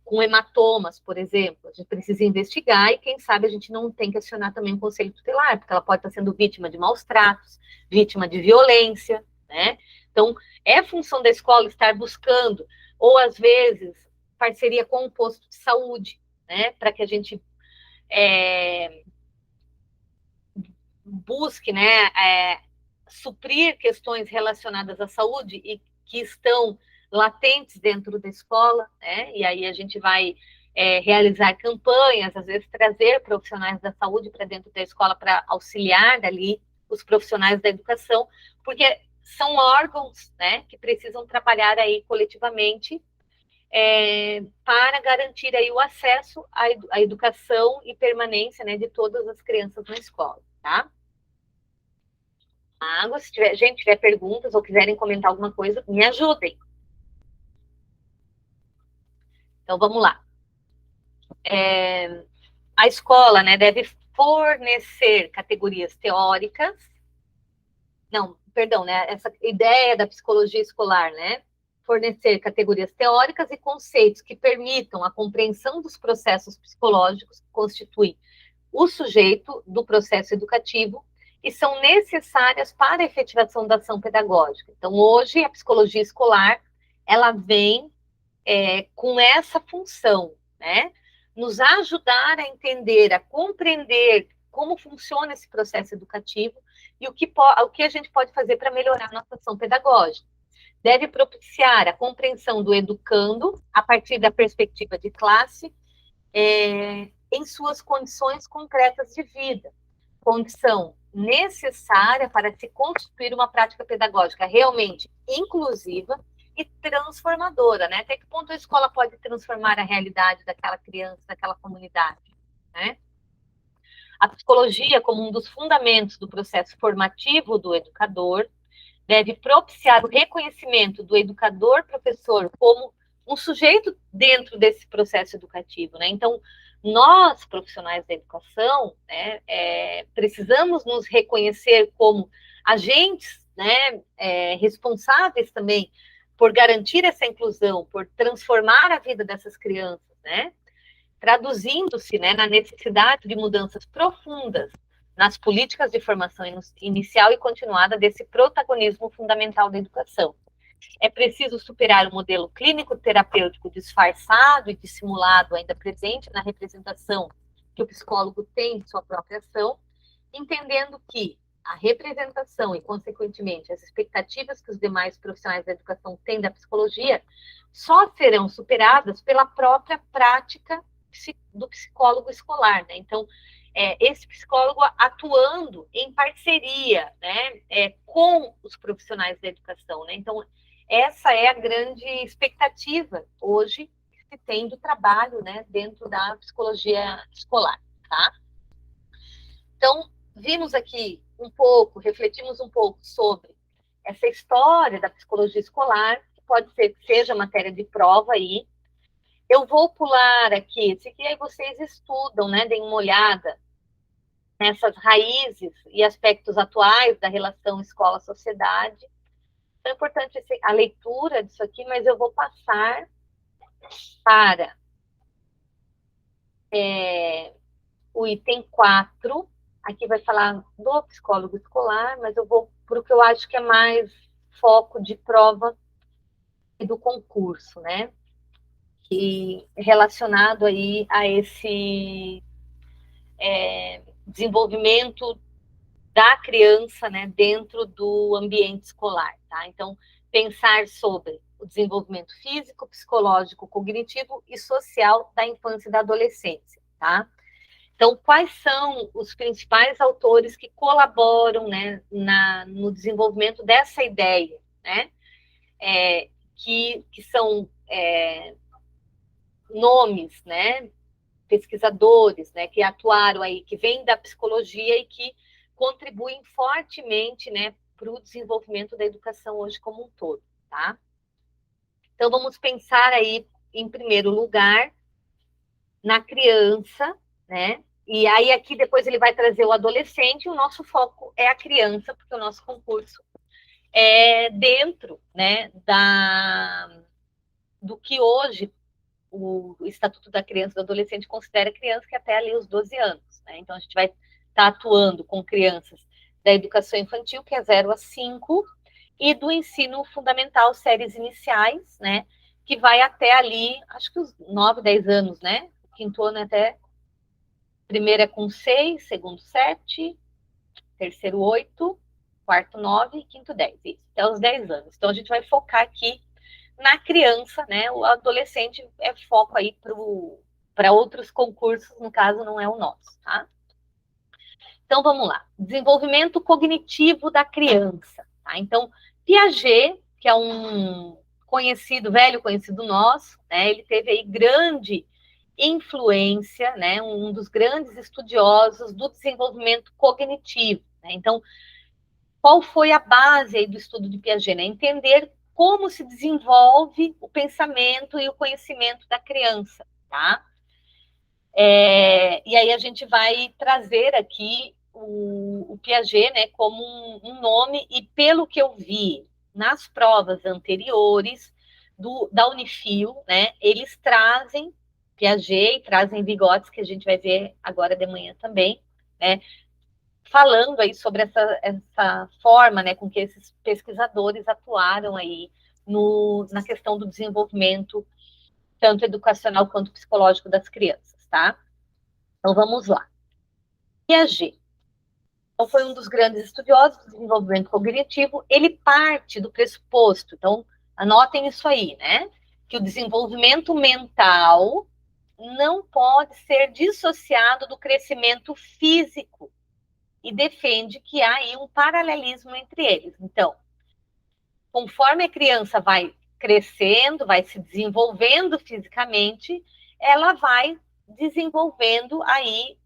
com hematomas, por exemplo, a gente precisa investigar e, quem sabe, a gente não tem que acionar também o conselho tutelar, porque ela pode estar sendo vítima de maus tratos, vítima de violência, né? Então, é função da escola estar buscando, ou às vezes, parceria com o posto de saúde, né? Para que a gente busque, né, suprir questões relacionadas à saúde e que estão latentes dentro da escola, né? E aí a gente vai realizar campanhas, às vezes trazer profissionais da saúde para dentro da escola para auxiliar dali os profissionais da educação, porque são órgãos, né, que precisam trabalhar aí coletivamente para garantir aí o acesso à educação e permanência, né, de todas as crianças na escola, tá? Se tiver perguntas ou quiserem comentar alguma coisa, me ajudem. Então, vamos lá. a escola, né, deve fornecer categorias teóricas, não, perdão, né, essa ideia da psicologia escolar, né, fornecer categorias teóricas e conceitos que permitam a compreensão dos processos psicológicos que constituem o sujeito do processo educativo e são necessárias para a efetivação da ação pedagógica. Então, hoje, a psicologia escolar, ela vem com essa função, né? Nos ajudar a entender, a compreender como funciona esse processo educativo e o que a gente pode fazer para melhorar a nossa ação pedagógica. Deve propiciar a compreensão do educando a partir da perspectiva de classe, em suas condições concretas de vida, condição necessária para se constituir uma prática pedagógica realmente inclusiva e transformadora, né? Até que ponto a escola pode transformar a realidade daquela criança, daquela comunidade, né? A psicologia, como um dos fundamentos do processo formativo do educador, deve propiciar o reconhecimento do educador-professor como um sujeito dentro desse processo educativo, né? Então, nós, profissionais da educação, né, precisamos nos reconhecer como agentes, né, responsáveis também por garantir essa inclusão, por transformar a vida dessas crianças, né? Traduzindo-se, né, na necessidade de mudanças profundas nas políticas de formação inicial e continuada desse protagonismo fundamental da educação. É preciso superar o modelo clínico-terapêutico disfarçado e dissimulado ainda presente na representação que o psicólogo tem de sua própria ação, entendendo que a representação e, consequentemente, as expectativas que os demais profissionais da educação têm da psicologia só serão superadas pela própria prática do psicólogo escolar, né? Então, esse psicólogo atuando em parceria, né, com os profissionais da educação, né? Então, essa é a grande expectativa hoje que se tem do trabalho, né, dentro da psicologia escolar, tá? Então, vimos aqui um pouco, refletimos um pouco sobre essa história da psicologia escolar, que pode ser que seja matéria de prova aí. Eu vou pular aqui, esse aqui aí vocês estudam, né, deem uma olhada nessas raízes e aspectos atuais da relação escola-sociedade. Então, é importante a leitura disso aqui, mas eu vou passar para o item 4. Aqui vai falar do psicólogo escolar, mas eu vou para o que eu acho que é mais foco de prova e do concurso, né? Que relacionado aí a esse desenvolvimento da criança, né, dentro do ambiente escolar, tá? Então, pensar sobre o desenvolvimento físico, psicológico, cognitivo e social da infância e da adolescência, tá? Então, quais são os principais autores que colaboram, né, no desenvolvimento dessa ideia, né? Que são nomes, né, pesquisadores, né, que atuaram aí, que vêm da psicologia e que contribuem fortemente, né, para o desenvolvimento da educação hoje como um todo, tá? Então, vamos pensar aí, em primeiro lugar, na criança, né? E aí aqui depois ele vai trazer o adolescente, e o nosso foco é a criança, porque o nosso concurso é dentro, né, do que hoje o Estatuto da Criança e do Adolescente considera criança que até ali os 12 anos, né? Então a gente vai estar atuando com crianças da educação infantil, que é 0 a 5, e do ensino fundamental, séries iniciais, né? Que vai até ali, acho que os 9, 10 anos, né? O quinto ano até. Primeiro é com 6, segundo 7, terceiro 8, quarto 9 e quinto 10. Isso, até os 10 anos. Então a gente vai focar aqui na criança, né? O adolescente é foco aí para outros concursos, no caso não é o nosso, tá? Então vamos lá. Desenvolvimento cognitivo da criança, tá? Então, Piaget, que é um velho conhecido nosso, né? Ele teve aí grande influência, né? Um dos grandes estudiosos do desenvolvimento cognitivo, né? Então, qual foi a base aí do estudo de Piaget, né? Entender como se desenvolve o pensamento e o conhecimento da criança, tá? E aí a gente vai trazer aqui o Piaget, né, como um nome, e pelo que eu vi nas provas anteriores da Unifil, né, eles trazem Piaget e trazem Vygotsky, que a gente vai ver agora de manhã também, né, falando aí sobre essa forma, né, com que esses pesquisadores atuaram aí na questão do desenvolvimento, tanto educacional quanto psicológico das crianças, tá? Então vamos lá. Piaget. Então, foi um dos grandes estudiosos do desenvolvimento cognitivo. Ele parte do pressuposto, então anotem isso aí, né? Que o desenvolvimento mental não pode ser dissociado do crescimento físico e defende que há aí um paralelismo entre eles. Então, conforme a criança vai crescendo, vai se desenvolvendo fisicamente, ela vai desenvolvendo aí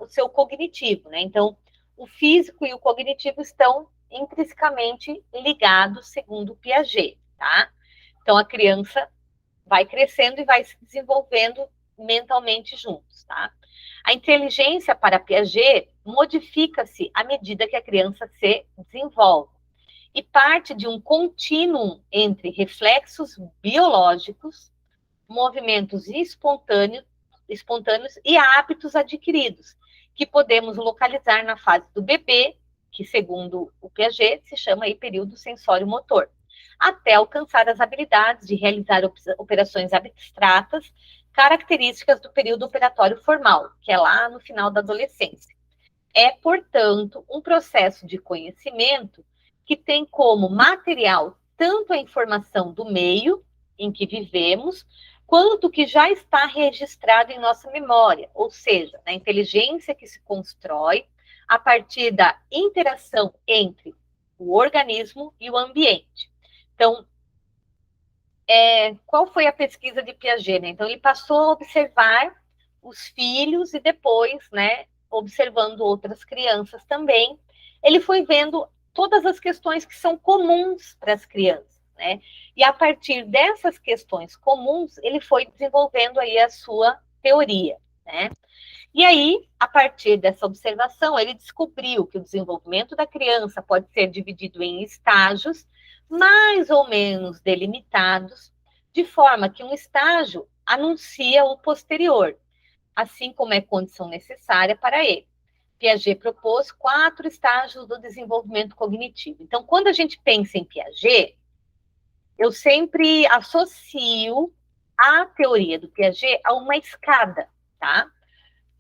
o seu cognitivo, né? Então, o físico e o cognitivo estão intrinsecamente ligados, segundo Piaget, tá? Então, a criança vai crescendo e vai se desenvolvendo mentalmente juntos, tá? A inteligência para Piaget modifica-se à medida que a criança se desenvolve e parte de um contínuo entre reflexos biológicos, movimentos espontâneos e hábitos adquiridos, que podemos localizar na fase do bebê, que segundo o Piaget se chama aí período sensório-motor, até alcançar as habilidades de realizar operações abstratas, características do período operatório formal, que é lá no final da adolescência. É, portanto, um processo de conhecimento que tem como material tanto a informação do meio em que vivemos, quanto que já está registrado em nossa memória, ou seja, na inteligência que se constrói a partir da interação entre o organismo e o ambiente. Então, qual foi a pesquisa de Piaget, né? Então, ele passou a observar os filhos e depois, né, observando outras crianças também, ele foi vendo todas as questões que são comuns para as crianças, né? E a partir dessas questões comuns, ele foi desenvolvendo aí a sua teoria, né? E aí, a partir dessa observação, ele descobriu que o desenvolvimento da criança pode ser dividido em estágios mais ou menos delimitados, de forma que um estágio anuncia o posterior, assim como é condição necessária para ele. Piaget propôs 4 estágios do desenvolvimento cognitivo. Então, quando a gente pensa em Piaget, eu sempre associo a teoria do Piaget a uma escada, tá?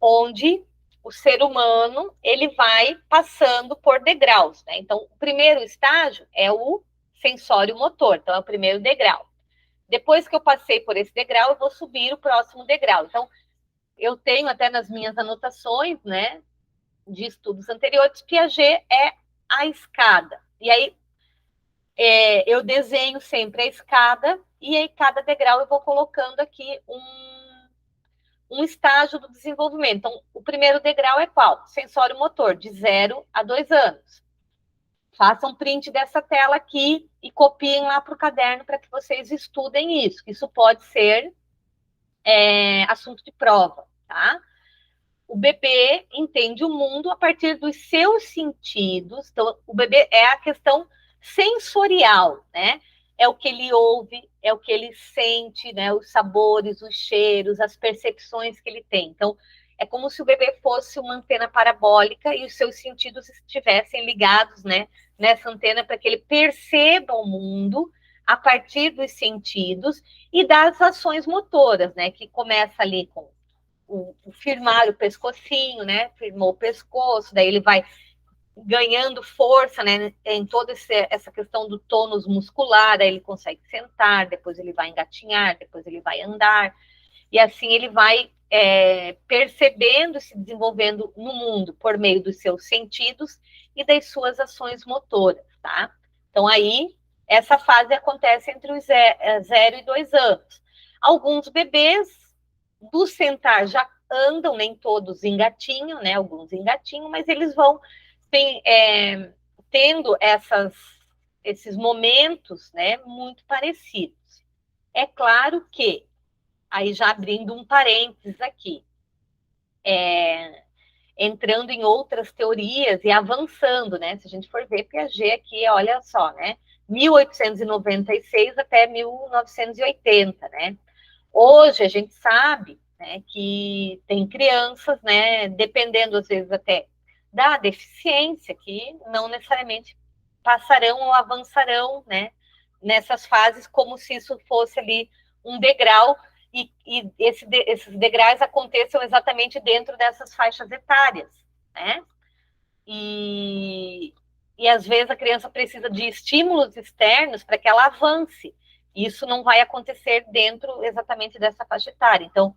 Onde o ser humano ele vai passando por degraus, né? Então, o primeiro estágio é o sensório motor, então é o primeiro degrau. Depois que eu passei por esse degrau, eu vou subir o próximo degrau. Então, eu tenho até nas minhas anotações, né, de estudos anteriores, Piaget é a escada. E aí, eu desenho sempre a escada e em cada degrau eu vou colocando aqui um estágio do desenvolvimento. Então, o primeiro degrau é qual? Sensório motor, de 0 a 2 anos. Façam print dessa tela aqui e copiem lá para o caderno para que vocês estudem isso. Isso pode ser assunto de prova, tá? O bebê entende o mundo a partir dos seus sentidos. Então, o bebê é a questão sensorial, né? É o que ele ouve, é o que ele sente, né? Os sabores, os cheiros, as percepções que ele tem. Então, é como se o bebê fosse uma antena parabólica e os seus sentidos estivessem ligados, né, nessa antena para que ele perceba o mundo a partir dos sentidos e das ações motoras, né? Que começa ali com firmar o pescocinho, né? Firmou o pescoço, daí ele vai ganhando força, né? Em toda essa questão do tônus muscular, aí ele consegue sentar, depois ele vai engatinhar, depois ele vai andar, e assim ele vai percebendo, se desenvolvendo no mundo por meio dos seus sentidos e das suas ações motoras, tá? Então aí, essa fase acontece entre os 0 e 2 anos. Alguns bebês do sentar já andam, nem todos engatinham, né? Alguns engatinham, mas eles vão tendo esses momentos, né? Muito parecidos. É claro que aí já abrindo um parênteses aqui, entrando em outras teorias e avançando, né? Se a gente for ver Piaget aqui, olha só, né? 1896 até 1980, né? Hoje a gente sabe, né, que tem crianças, né, dependendo às vezes até da deficiência, que não necessariamente passarão ou avançarão, né, nessas fases como se isso fosse ali um degrau e esses degraus aconteçam exatamente dentro dessas faixas etárias, né? E às vezes a criança precisa de estímulos externos para que ela avance. Isso não vai acontecer dentro exatamente dessa faixa etária. Então,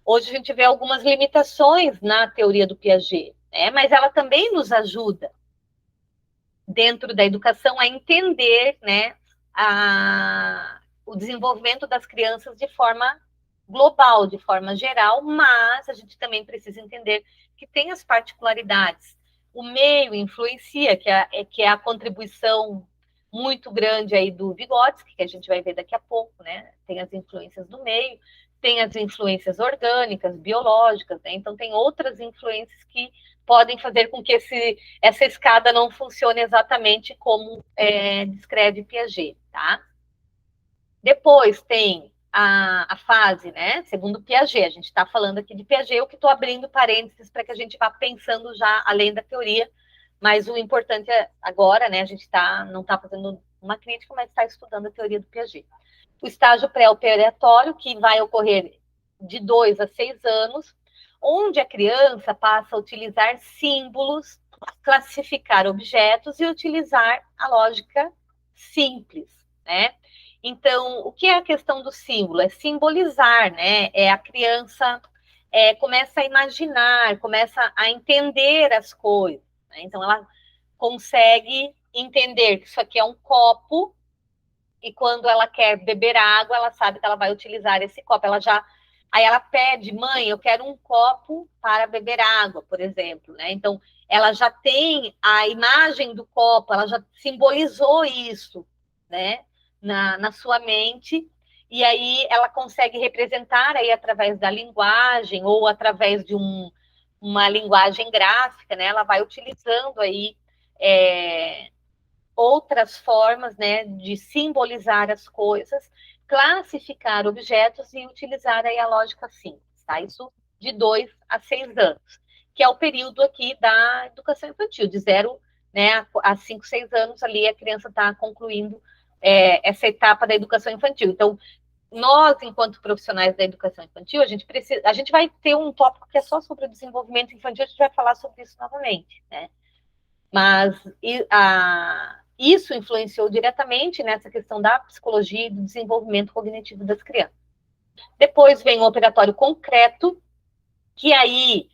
hoje a gente vê algumas limitações na teoria do Piaget, né? Mas ela também nos ajuda dentro da educação a entender, né, o desenvolvimento das crianças de forma global, de forma geral, mas a gente também precisa entender que tem as particularidades. O meio influencia, que é a contribuição muito grande aí do Vygotsky, que a gente vai ver daqui a pouco, né? Tem as influências do meio, tem as influências orgânicas, biológicas, né? Então tem outras influências que podem fazer com que essa escada não funcione exatamente como descreve Piaget, tá? Depois tem a fase, né? Segundo Piaget, a gente está falando aqui de Piaget, eu que estou abrindo parênteses para que a gente vá pensando já além da teoria, mas o importante é agora, né? A gente não está fazendo uma crítica, mas está estudando a teoria do Piaget. O estágio pré-operatório, que vai ocorrer de 2 a 6 anos, onde a criança passa a utilizar símbolos, classificar objetos e utilizar a lógica simples, né? Então, o que é a questão do símbolo? É simbolizar, né? É a criança começa a imaginar, começa a entender as coisas, né? Então, ela consegue entender que isso aqui é um copo e quando ela quer beber água, ela sabe que ela vai utilizar esse copo. Aí ela pede, mãe, eu quero um copo para beber água, por exemplo, né? Então, ela já tem a imagem do copo, ela já simbolizou isso, né? Na sua mente, e aí ela consegue representar aí através da linguagem ou através de uma linguagem gráfica, né? Ela vai utilizando aí outras formas, né, de simbolizar as coisas, classificar objetos e utilizar aí a lógica simples, tá? Isso de 2 a 6 anos, que é o período aqui da educação infantil, de 0, né, a 5, 6 anos ali a criança está concluindo essa etapa da educação infantil. Então, nós, enquanto profissionais da educação infantil, a gente vai ter um tópico que é só sobre o desenvolvimento infantil, a gente vai falar sobre isso novamente, né? Mas isso influenciou diretamente nessa questão da psicologia e do desenvolvimento cognitivo das crianças. Depois vem o operatório concreto, que aí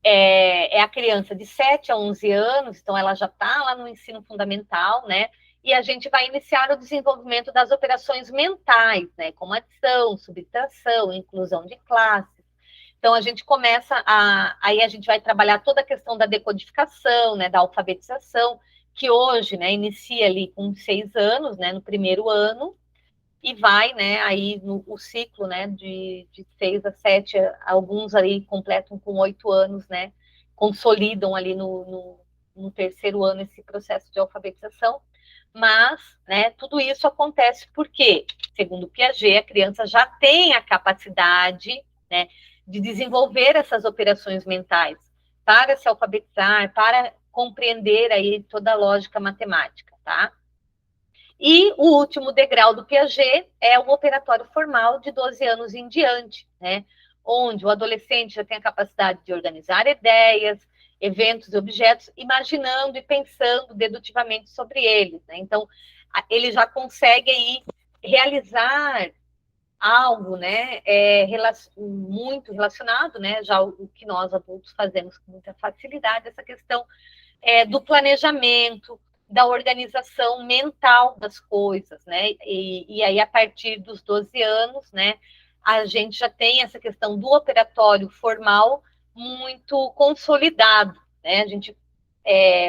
é a criança de 7 a 11 anos, então ela já está lá no ensino fundamental, né? E a gente vai iniciar o desenvolvimento das operações mentais, né? Como adição, subtração, inclusão de classes. Então, a gente começa aí a gente vai trabalhar toda a questão da decodificação, né, da alfabetização, que hoje, né, inicia ali com 6 anos, né, no primeiro ano, e vai, né, aí o ciclo, né, de 6 a 7, alguns ali completam com 8 anos, né, consolidam ali no terceiro ano esse processo de alfabetização, mas, né, tudo isso acontece porque, segundo Piaget, a criança já tem a capacidade, né, de desenvolver essas operações mentais para se alfabetizar, para compreender aí toda a lógica matemática, tá? E o último degrau do Piaget é o operatório formal de 12 anos em diante, né? Onde o adolescente já tem a capacidade de organizar ideias, eventos e objetos, imaginando e pensando dedutivamente sobre eles, né? Então, ele já consegue aí realizar algo, né, muito relacionado, né, já o que nós adultos fazemos com muita facilidade, essa questão do planejamento, da organização mental das coisas, né, e aí a partir dos 12 anos, né, a gente já tem essa questão do operatório formal muito consolidado, né, a gente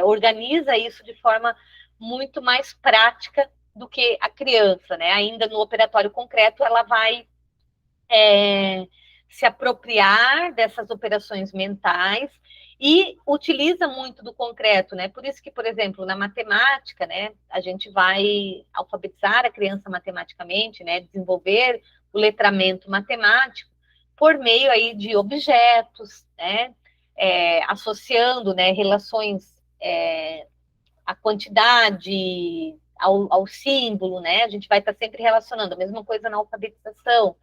organiza isso de forma muito mais prática do que a criança, né? Ainda no operatório concreto, ela vai se apropriar dessas operações mentais e utiliza muito do concreto, né? Por isso que, por exemplo, na matemática, né, a gente vai alfabetizar a criança matematicamente, né, desenvolver o letramento matemático por meio aí de objetos, né, associando, né, relações a quantidade ao símbolo, né? A gente vai estar sempre relacionando a mesma coisa na alfabetização,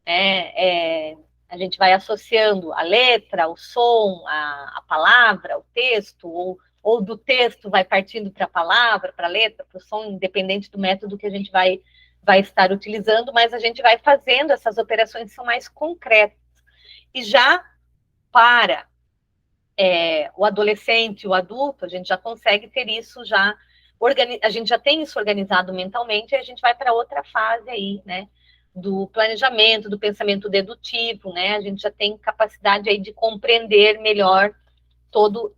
né? A gente vai associando a letra, o som, a palavra, o texto, ou do texto vai partindo para a palavra, para a letra, para o som, independente do método que a gente vai estar utilizando, mas a gente vai fazendo essas operações que são mais concretas. E já para o adolescente, o adulto, a gente já consegue ter isso já, a gente já tem isso organizado mentalmente, e a gente vai para outra fase aí, né? Do planejamento, do pensamento dedutivo, né? A gente já tem capacidade aí de compreender melhor todo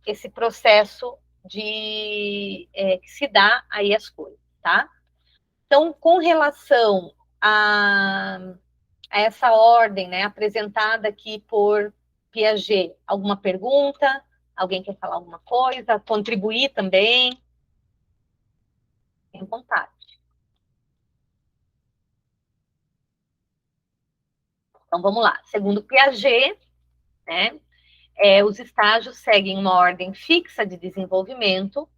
esse processo que se dá aí as coisas, tá? Então, com relação a essa ordem, né, apresentada aqui por Piaget, alguma pergunta? Alguém quer falar alguma coisa? Contribuir também? Tem vontade. Então, vamos lá. Segundo Piaget, né, os estágios seguem uma ordem fixa de desenvolvimento,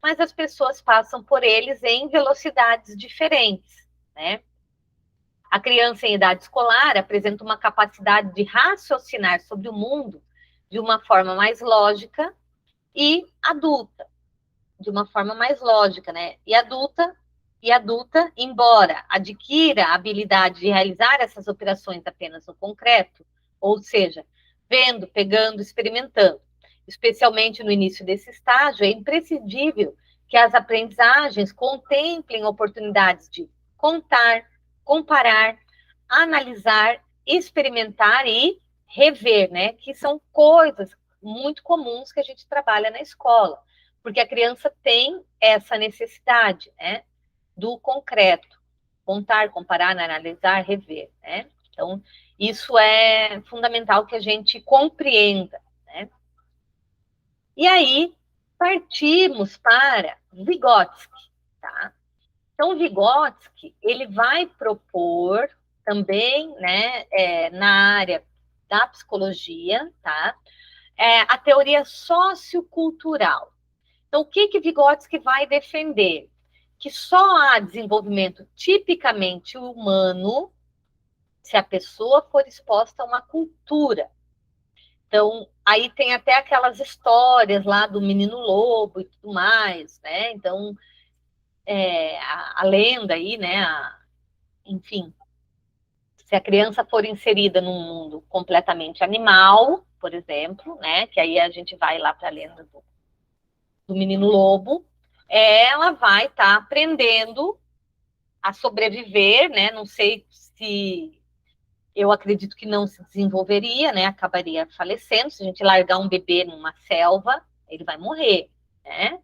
mas as pessoas passam por eles em velocidades diferentes, né? A criança em idade escolar apresenta uma capacidade de raciocinar sobre o mundo de uma forma mais lógica e adulta, de uma forma mais lógica, né? E adulta, embora adquira a habilidade de realizar essas operações apenas no concreto, ou seja, vendo, pegando, experimentando, especialmente no início desse estágio, é imprescindível que as aprendizagens contemplem oportunidades de contar, comparar, analisar, experimentar e rever, né? Que são coisas muito comuns que a gente trabalha na escola, porque a criança tem essa necessidade, né? Do concreto, contar, comparar, analisar, rever, né? Então, isso é fundamental que a gente compreenda, né? E aí, partimos para Vygotsky, tá? Então, Vygotsky, ele vai propor também, né, na área da psicologia, tá? A teoria sociocultural. Então, o que Vygotsky vai defender? Que só há desenvolvimento tipicamente humano se a pessoa for exposta a uma cultura. Então, aí tem até aquelas histórias lá do menino lobo e tudo mais, né? Então, a lenda aí, né? Enfim, se a criança for inserida num mundo completamente animal, por exemplo, né? Que aí a gente vai lá para a lenda do menino lobo, ela vai estar aprendendo a sobreviver, né? Não sei se eu acredito que não se desenvolveria, né? Acabaria falecendo. Se a gente largar um bebê numa selva, ele vai morrer, né?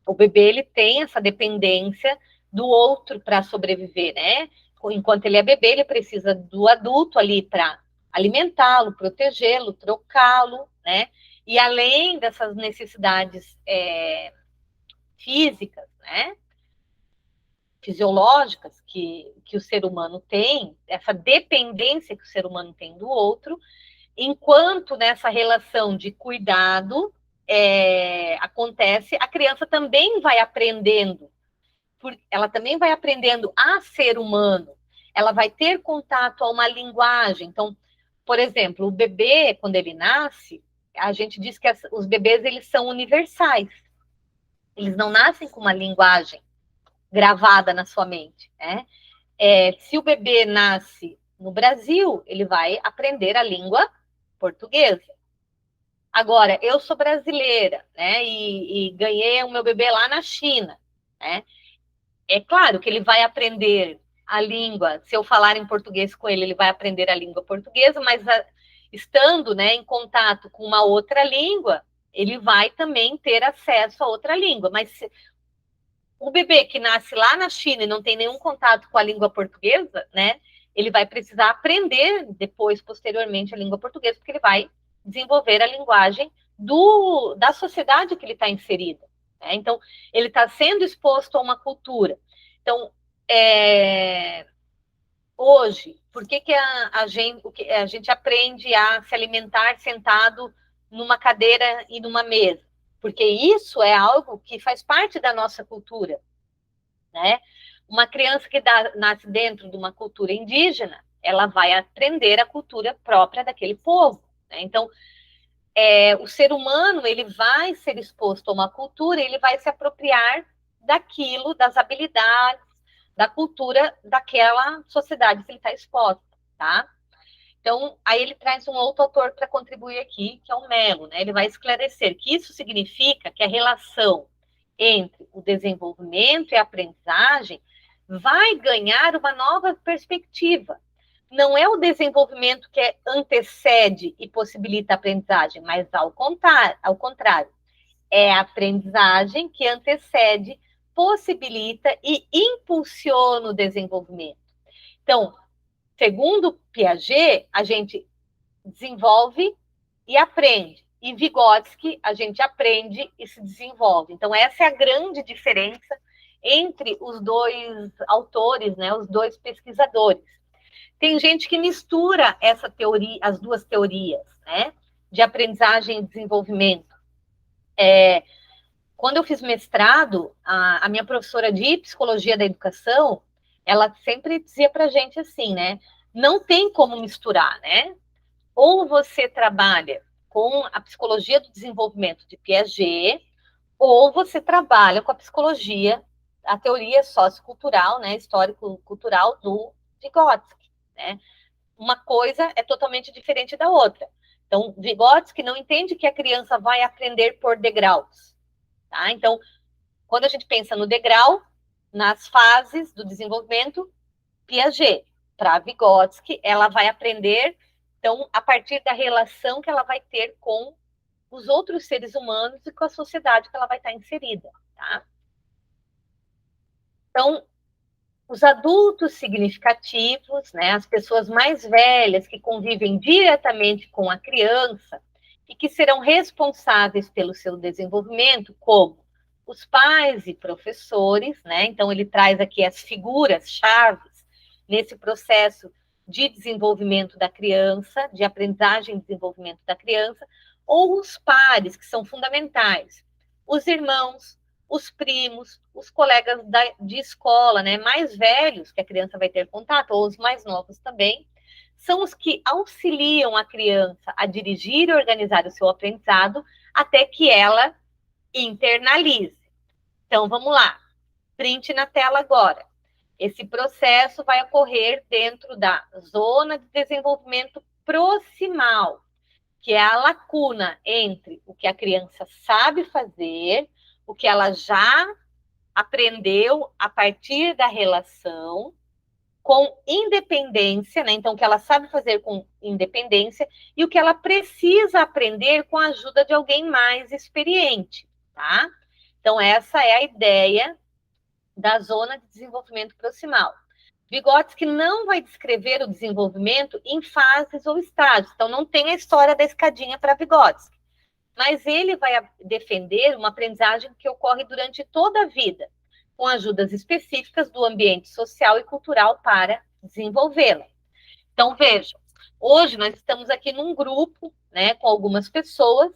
O bebê ele tem essa dependência do outro para sobreviver, né? Enquanto ele é bebê, ele precisa do adulto ali para alimentá-lo, protegê-lo, trocá-lo, né? E além dessas necessidades físicas, né? Fisiológicas que o ser humano tem, essa dependência que o ser humano tem do outro, enquanto nessa relação de cuidado acontece, a criança também vai aprendendo, ela também vai aprendendo a ser humano, ela vai ter contato a uma linguagem. Então, por exemplo, o bebê, quando ele nasce, a gente diz que os bebês eles são universais, eles não nascem com uma linguagem gravada na sua mente, né? Se o bebê nasce no Brasil, ele vai aprender a língua portuguesa. Agora, eu sou brasileira, né? E ganhei o meu bebê lá na China, né? É claro que ele vai aprender a língua. Se eu falar em português com ele, ele vai aprender a língua portuguesa, mas estando, né, em contato com uma outra língua, ele vai também ter acesso a outra língua. Mas o bebê que nasce lá na China e não tem nenhum contato com a língua portuguesa, né? ele vai precisar aprender depois, posteriormente, a língua portuguesa, porque ele vai desenvolver a linguagem da sociedade que ele está inserida. Né? Então, ele está sendo exposto a uma cultura. Então, hoje, por que a gente aprende a se alimentar sentado numa cadeira e numa mesa? Porque isso é algo que faz parte da nossa cultura, né? Uma criança que nasce dentro de uma cultura indígena, ela vai aprender a cultura própria daquele povo, né? Então, o ser humano, ele vai ser exposto a uma cultura, ele vai se apropriar daquilo, das habilidades, da cultura daquela sociedade que ele está exposto, tá? Então, aí ele traz um outro autor para contribuir aqui, que é o Mello, né? Ele vai esclarecer que isso significa que a relação entre o desenvolvimento e a aprendizagem vai ganhar uma nova perspectiva. Não é o desenvolvimento que antecede e possibilita a aprendizagem, mas ao contrário, é a aprendizagem que antecede, possibilita e impulsiona o desenvolvimento. Então, segundo Piaget, a gente desenvolve e aprende. E Vygotsky, a gente aprende e se desenvolve. Então, essa é a grande diferença entre os dois autores, né, os dois pesquisadores. Tem gente que mistura essa teoria, as duas teorias, né, de aprendizagem e desenvolvimento. Quando eu fiz mestrado, a minha professora de psicologia da educação, ela sempre dizia para a gente assim, né, não tem como misturar, né? Ou você trabalha com a psicologia do desenvolvimento de Piaget, ou você trabalha com a psicologia, a teoria sociocultural, né, histórico-cultural do Vygotsky, né? Uma coisa é totalmente diferente da outra. Então, Vygotsky não entende que a criança vai aprender por degraus, tá? Então, quando a gente pensa no degrau, nas fases do desenvolvimento, Piaget. Para Vygotsky, ela vai aprender, então, a partir da relação que ela vai ter com os outros seres humanos e com a sociedade que ela vai estar inserida, tá? Então, os adultos significativos, né, as pessoas mais velhas que convivem diretamente com a criança e que serão responsáveis pelo seu desenvolvimento, como os pais e professores, né? Então, ele traz aqui as figuras chaves nesse processo de desenvolvimento da criança, de aprendizagem e desenvolvimento da criança, ou os pares, que são fundamentais, os irmãos, os primos, os colegas de escola, né, mais velhos que a criança vai ter contato, ou os mais novos também, são os que auxiliam a criança a dirigir e organizar o seu aprendizado até que ela internalize. Então, vamos lá. Print na tela agora. Esse processo vai ocorrer dentro da zona de desenvolvimento proximal, que é a lacuna entre o que a criança sabe fazer, o que ela já aprendeu a partir da relação, com independência, né? Então, o que ela sabe fazer com independência e o que ela precisa aprender com a ajuda de alguém mais experiente, tá? Então, essa é a ideia da zona de desenvolvimento proximal. Vygotsky não vai descrever o desenvolvimento em fases ou estágios, então não tem a história da escadinha para Vygotsky, mas ele vai defender uma aprendizagem que ocorre durante toda a vida, com ajudas específicas do ambiente social e cultural para desenvolvê-la. Então, vejam, hoje nós estamos aqui num grupo, né, com algumas pessoas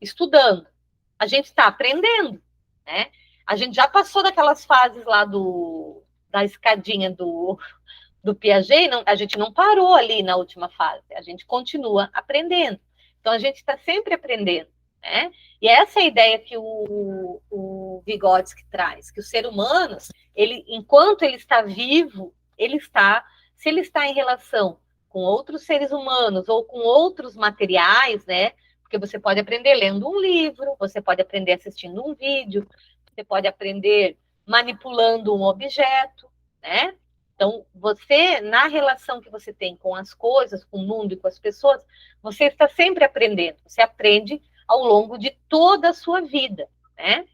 estudando. A gente está aprendendo, né? A gente já passou daquelas fases lá da escadinha do Piaget, não, a gente não parou ali na última fase, a gente continua aprendendo. Então, a gente está sempre aprendendo, né? E essa é a ideia que o Vygotsky traz, que o ser humano, ele, enquanto ele está vivo, se ele está em relação com outros seres humanos ou com outros materiais, né? Porque você pode aprender lendo um livro, você pode aprender assistindo um vídeo, você pode aprender manipulando um objeto, né? Então, você, na relação que você tem com as coisas, com o mundo e com as pessoas, você está sempre aprendendo. Você aprende ao longo de toda a sua vida, né?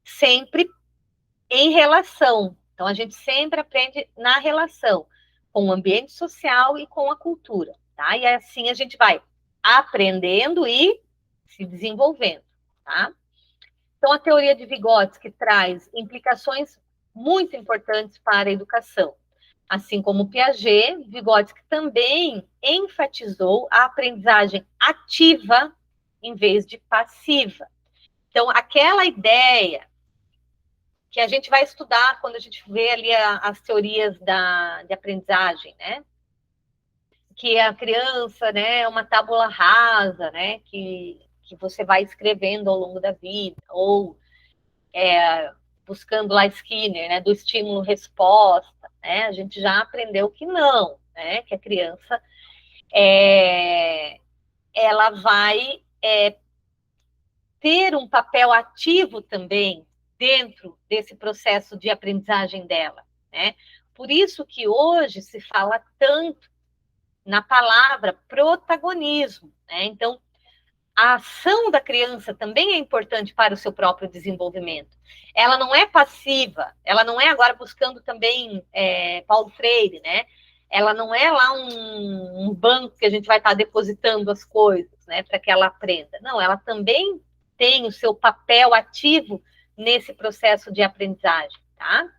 Sempre em relação. Então, a gente sempre aprende na relação. com o ambiente social e com a cultura, tá? E assim a gente vai aprendendo e se desenvolvendo, tá? Então, a teoria de Vygotsky traz implicações muito importantes para a educação. Assim como Piaget, Vygotsky também enfatizou a aprendizagem ativa em vez de passiva. Então, aquela ideia que a gente vai estudar quando a gente vê ali as teorias de aprendizagem, né? Que a criança, né, é uma tábula rasa, né? Que você vai escrevendo ao longo da vida, ou buscando lá Skinner, né, do estímulo-resposta, né? A gente já aprendeu que não, né? Que a criança ela vai ter um papel ativo também dentro desse processo de aprendizagem dela, né? Por isso que hoje se fala tanto na palavra protagonismo, né? Então, a ação da criança também é importante para o seu próprio desenvolvimento. Ela não é passiva, ela não é agora buscando também Paulo Freire, né? Ela não é lá um banco que a gente vai estar depositando as coisas, né, para que ela aprenda. Não, ela também tem o seu papel ativo nesse processo de aprendizagem, tá?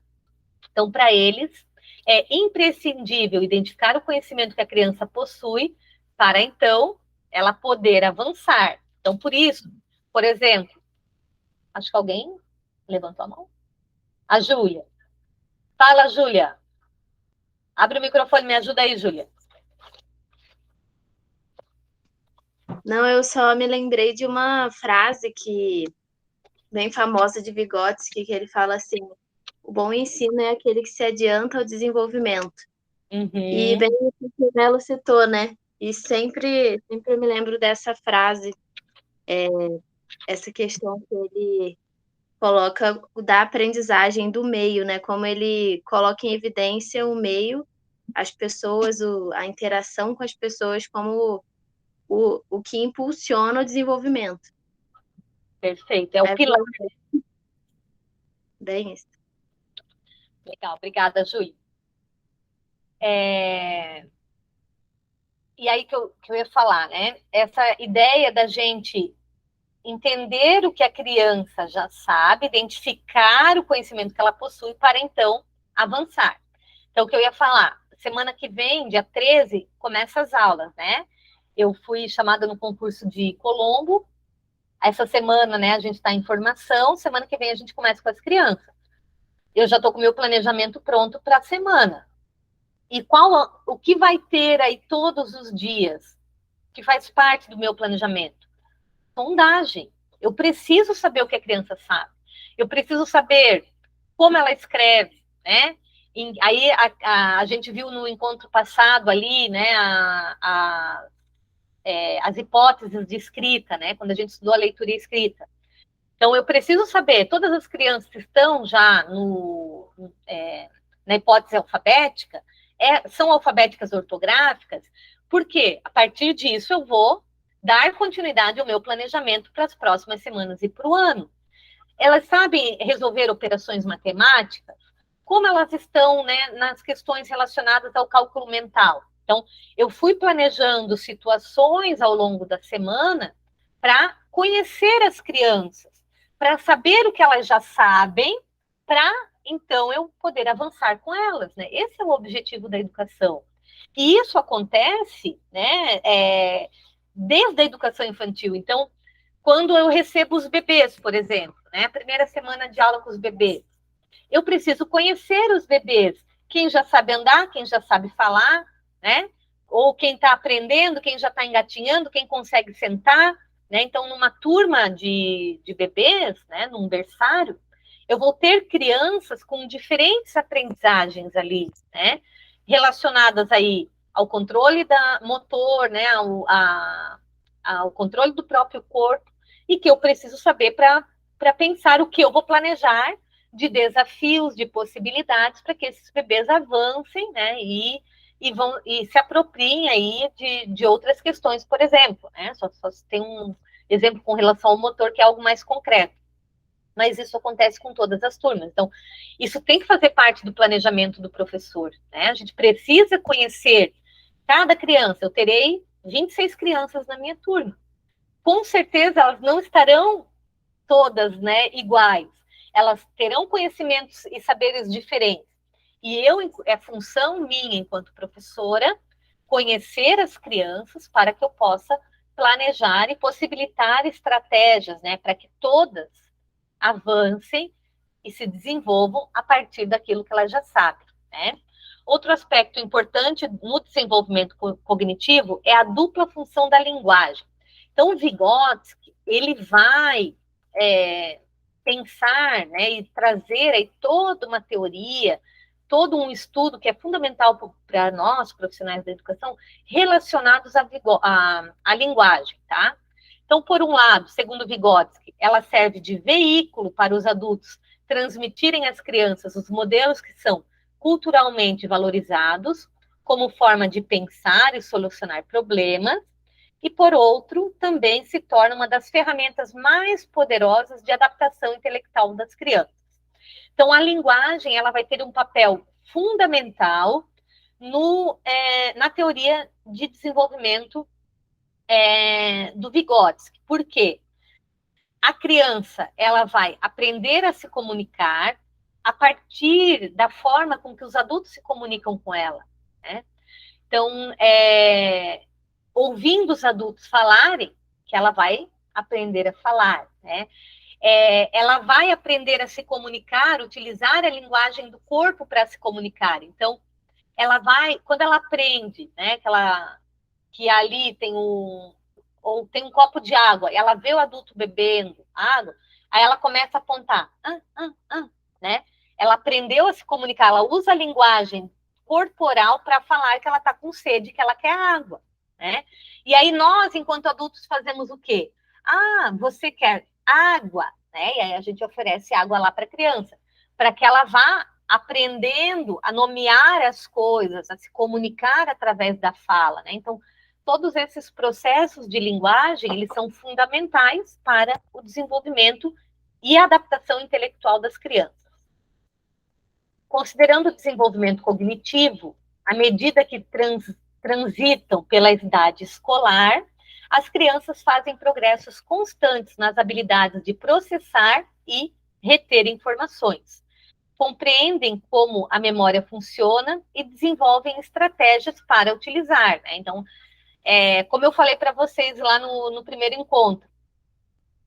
Então, para eles, é imprescindível identificar o conhecimento que a criança possui para, então, ela poder avançar. Então, por isso, por exemplo, acho que alguém levantou a mão. A Júlia. Fala, Júlia. Abre o microfone, me ajuda aí, Júlia. Não, eu só me lembrei de uma frase que bem famosa de Vygotsky, que ele fala assim: o bom ensino é aquele que se adianta ao desenvolvimento. E bem o que o Melo citou, né? E sempre eu me lembro dessa frase, essa questão que ele coloca da aprendizagem do meio, né? Como ele coloca em evidência o meio, as pessoas, a interação com as pessoas como o que impulsiona o desenvolvimento. Perfeito, é o pilar. Bem isso. Legal, obrigada, Júlia. E aí que eu ia falar, né? Essa ideia da gente entender o que a criança já sabe, identificar o conhecimento que ela possui para então avançar. Então, o que eu ia falar, semana que vem, dia 13, começa as aulas, né? Eu fui chamada no concurso de Colombo. Essa semana, né, a gente está em formação, semana que vem a gente começa com as crianças. Eu já estou com o meu planejamento pronto para a semana. E o que vai ter aí todos os dias, que faz parte do meu planejamento? Sondagem. Eu preciso saber o que a criança sabe. Eu preciso saber como ela escreve, né? Aí a gente viu no encontro passado ali, né, as hipóteses de escrita, né? Quando a gente estudou a leitura e escrita. Então, eu preciso saber, todas as crianças que estão já na hipótese alfabética, são alfabéticas ortográficas, porque a partir disso eu vou dar continuidade ao meu planejamento para as próximas semanas e para o ano. Elas sabem resolver operações matemáticas, como elas estão, né, nas questões relacionadas ao cálculo mental. Então, eu fui planejando situações ao longo da semana para conhecer as crianças, para saber o que elas já sabem, para então eu poder avançar com elas, né? Esse é o objetivo da educação. E isso acontece, né, desde a educação infantil. Então, quando eu recebo os bebês, por exemplo, né, a primeira semana de aula com os bebês, eu preciso conhecer os bebês, quem já sabe andar, quem já sabe falar, né? Ou quem está aprendendo, quem já está engatinhando, quem consegue sentar, né? Então, numa turma de bebês, né, num berçário, eu vou ter crianças com diferentes aprendizagens ali, né? Relacionadas aí ao controle da motor, né? Ao controle do próprio corpo, e que eu preciso saber para pensar o que eu vou planejar de desafios, de possibilidades para que esses bebês avancem, né, e se apropriem aí de outras questões, por exemplo, né, só tem um exemplo com relação ao motor que é algo mais concreto. mas isso acontece com todas as turmas. Então, isso tem que fazer parte do planejamento do professor, né? A gente precisa conhecer cada criança. Eu terei 26 crianças na minha turma. Com certeza, elas não estarão todas, né, iguais. Elas terão conhecimentos e saberes diferentes. E é função minha, enquanto professora, conhecer as crianças para que eu possa planejar e possibilitar estratégias, né, para que todas avancem e se desenvolvam a partir daquilo que elas já sabem, né? Outro aspecto importante no desenvolvimento cognitivo é a dupla função da linguagem. Então, o Vygotsky, ele vai pensar, né, e trazer aí toda uma teoria, todo um estudo que é fundamental para nós, profissionais da educação, relacionados à linguagem, tá? Então, por um lado, segundo Vygotsky, ela serve de veículo para os adultos transmitirem às crianças os modelos que são culturalmente valorizados, como forma de pensar e solucionar problemas, e, por outro, também se torna uma das ferramentas mais poderosas de adaptação intelectual das crianças. Então, a linguagem ela vai ter um papel fundamental na teoria de desenvolvimento do Vygotsky. Por quê? A criança ela vai aprender a se comunicar a partir da forma com que os adultos se comunicam com ela, né? Então, ouvindo os adultos falarem, que ela vai aprender a falar, né? Ela vai aprender a se comunicar, utilizar a linguagem do corpo para se comunicar. Então, ela vai, quando ela aprende, né, que ali tem um copo de água, ela vê o adulto bebendo água, aí ela começa a apontar, né? Ela aprendeu a se comunicar, ela usa a linguagem corporal para falar que ela está com sede, que ela quer água, né? E aí nós, enquanto adultos, fazemos o quê? Você quer água, né? E aí a gente oferece água lá para a criança, para que ela vá aprendendo a nomear as coisas, a se comunicar através da fala, né? Então, todos esses processos de linguagem, eles são fundamentais para o desenvolvimento e a adaptação intelectual das crianças. Considerando o desenvolvimento cognitivo, à medida que transitam pela idade escolar, as crianças fazem progressos constantes nas habilidades de processar e reter informações. Compreendem como a memória funciona e desenvolvem estratégias para utilizar, né? Então, como eu falei para vocês lá no primeiro encontro,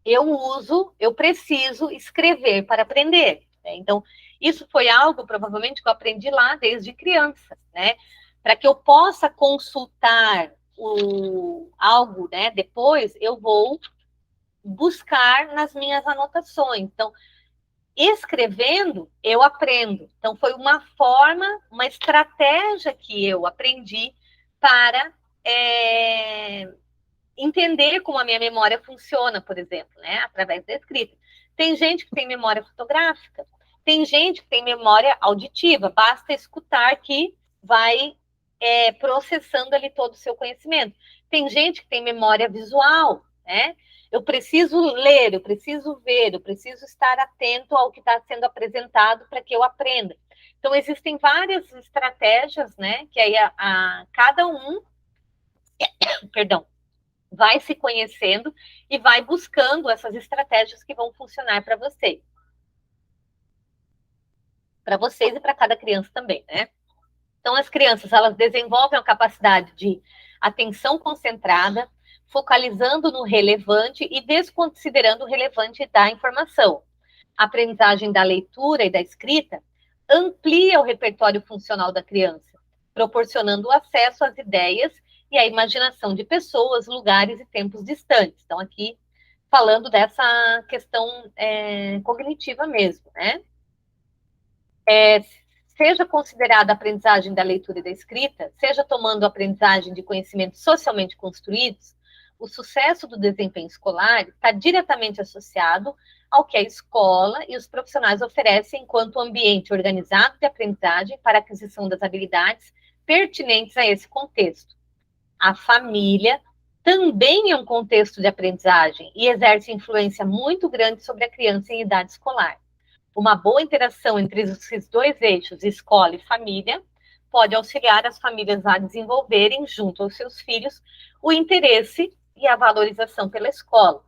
eu preciso escrever para aprender, né? Então, isso foi algo, provavelmente, que eu aprendi lá desde criança, né? Para que eu possa consultar algo, né? Depois, eu vou buscar nas minhas anotações. Então, escrevendo, eu aprendo. Então, foi uma forma, uma estratégia que eu aprendi para entender como a minha memória funciona, por exemplo, né? Através da escrita. Tem gente que tem memória fotográfica, tem gente que tem memória auditiva, basta escutar que vai processando ali todo o seu conhecimento. Tem gente que tem memória visual, né? Eu preciso ler, eu preciso ver, eu preciso estar atento ao que está sendo apresentado para que eu aprenda. Então, existem várias estratégias, né? Que aí cada um, perdão, vai se conhecendo e vai buscando essas estratégias que vão funcionar para vocês. Para vocês e para cada criança também, né? Então, as crianças, elas desenvolvem a capacidade de atenção concentrada, focalizando no relevante e desconsiderando o relevante da informação. A aprendizagem da leitura e da escrita amplia o repertório funcional da criança, proporcionando o acesso às ideias e à imaginação de pessoas, lugares e tempos distantes. Então, aqui, falando dessa questão cognitiva mesmo, né? Seja considerada a aprendizagem da leitura e da escrita, seja tomando a aprendizagem de conhecimentos socialmente construídos, o sucesso do desempenho escolar está diretamente associado ao que a escola e os profissionais oferecem enquanto ambiente organizado de aprendizagem para a aquisição das habilidades pertinentes a esse contexto. A família também é um contexto de aprendizagem e exerce influência muito grande sobre a criança em idade escolar. Uma boa interação entre esses dois eixos, escola e família, pode auxiliar as famílias a desenvolverem, junto aos seus filhos, o interesse e a valorização pela escola.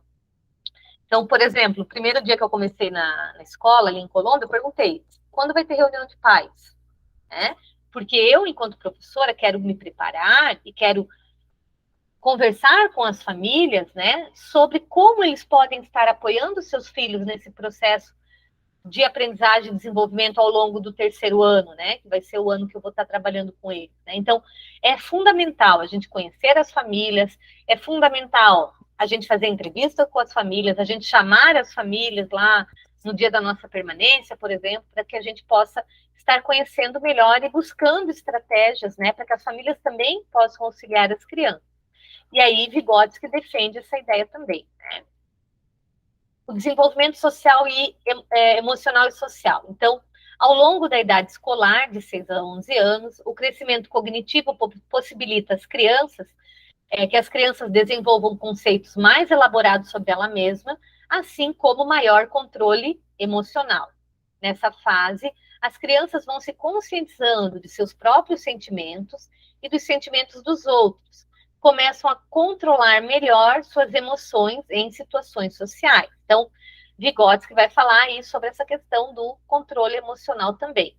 Então, por exemplo, o primeiro dia que eu comecei na escola, ali em Colômbia, eu perguntei, quando vai ter reunião de pais? Porque eu, enquanto professora, quero me preparar e quero conversar com as famílias, né, sobre como eles podem estar apoiando seus filhos nesse processo de aprendizagem e desenvolvimento ao longo do terceiro ano, né, que vai ser o ano que eu vou estar trabalhando com eles, né? Então, é fundamental a gente conhecer as famílias, é fundamental a gente fazer entrevista com as famílias, a gente chamar as famílias lá no dia da nossa permanência, por exemplo, para que a gente possa estar conhecendo melhor e buscando estratégias, né, para que as famílias também possam auxiliar as crianças. E aí, Vygotsky defende essa ideia também, né? O desenvolvimento social e emocional e social. Então, ao longo da idade escolar, de 6 a 11 anos, o crescimento cognitivo possibilita às crianças que as crianças desenvolvam conceitos mais elaborados sobre ela mesma, assim como maior controle emocional. Nessa fase, as crianças vão se conscientizando de seus próprios sentimentos e dos sentimentos dos outros, começam a controlar melhor suas emoções em situações sociais. Então, Vygotsky vai falar aí sobre essa questão do controle emocional também.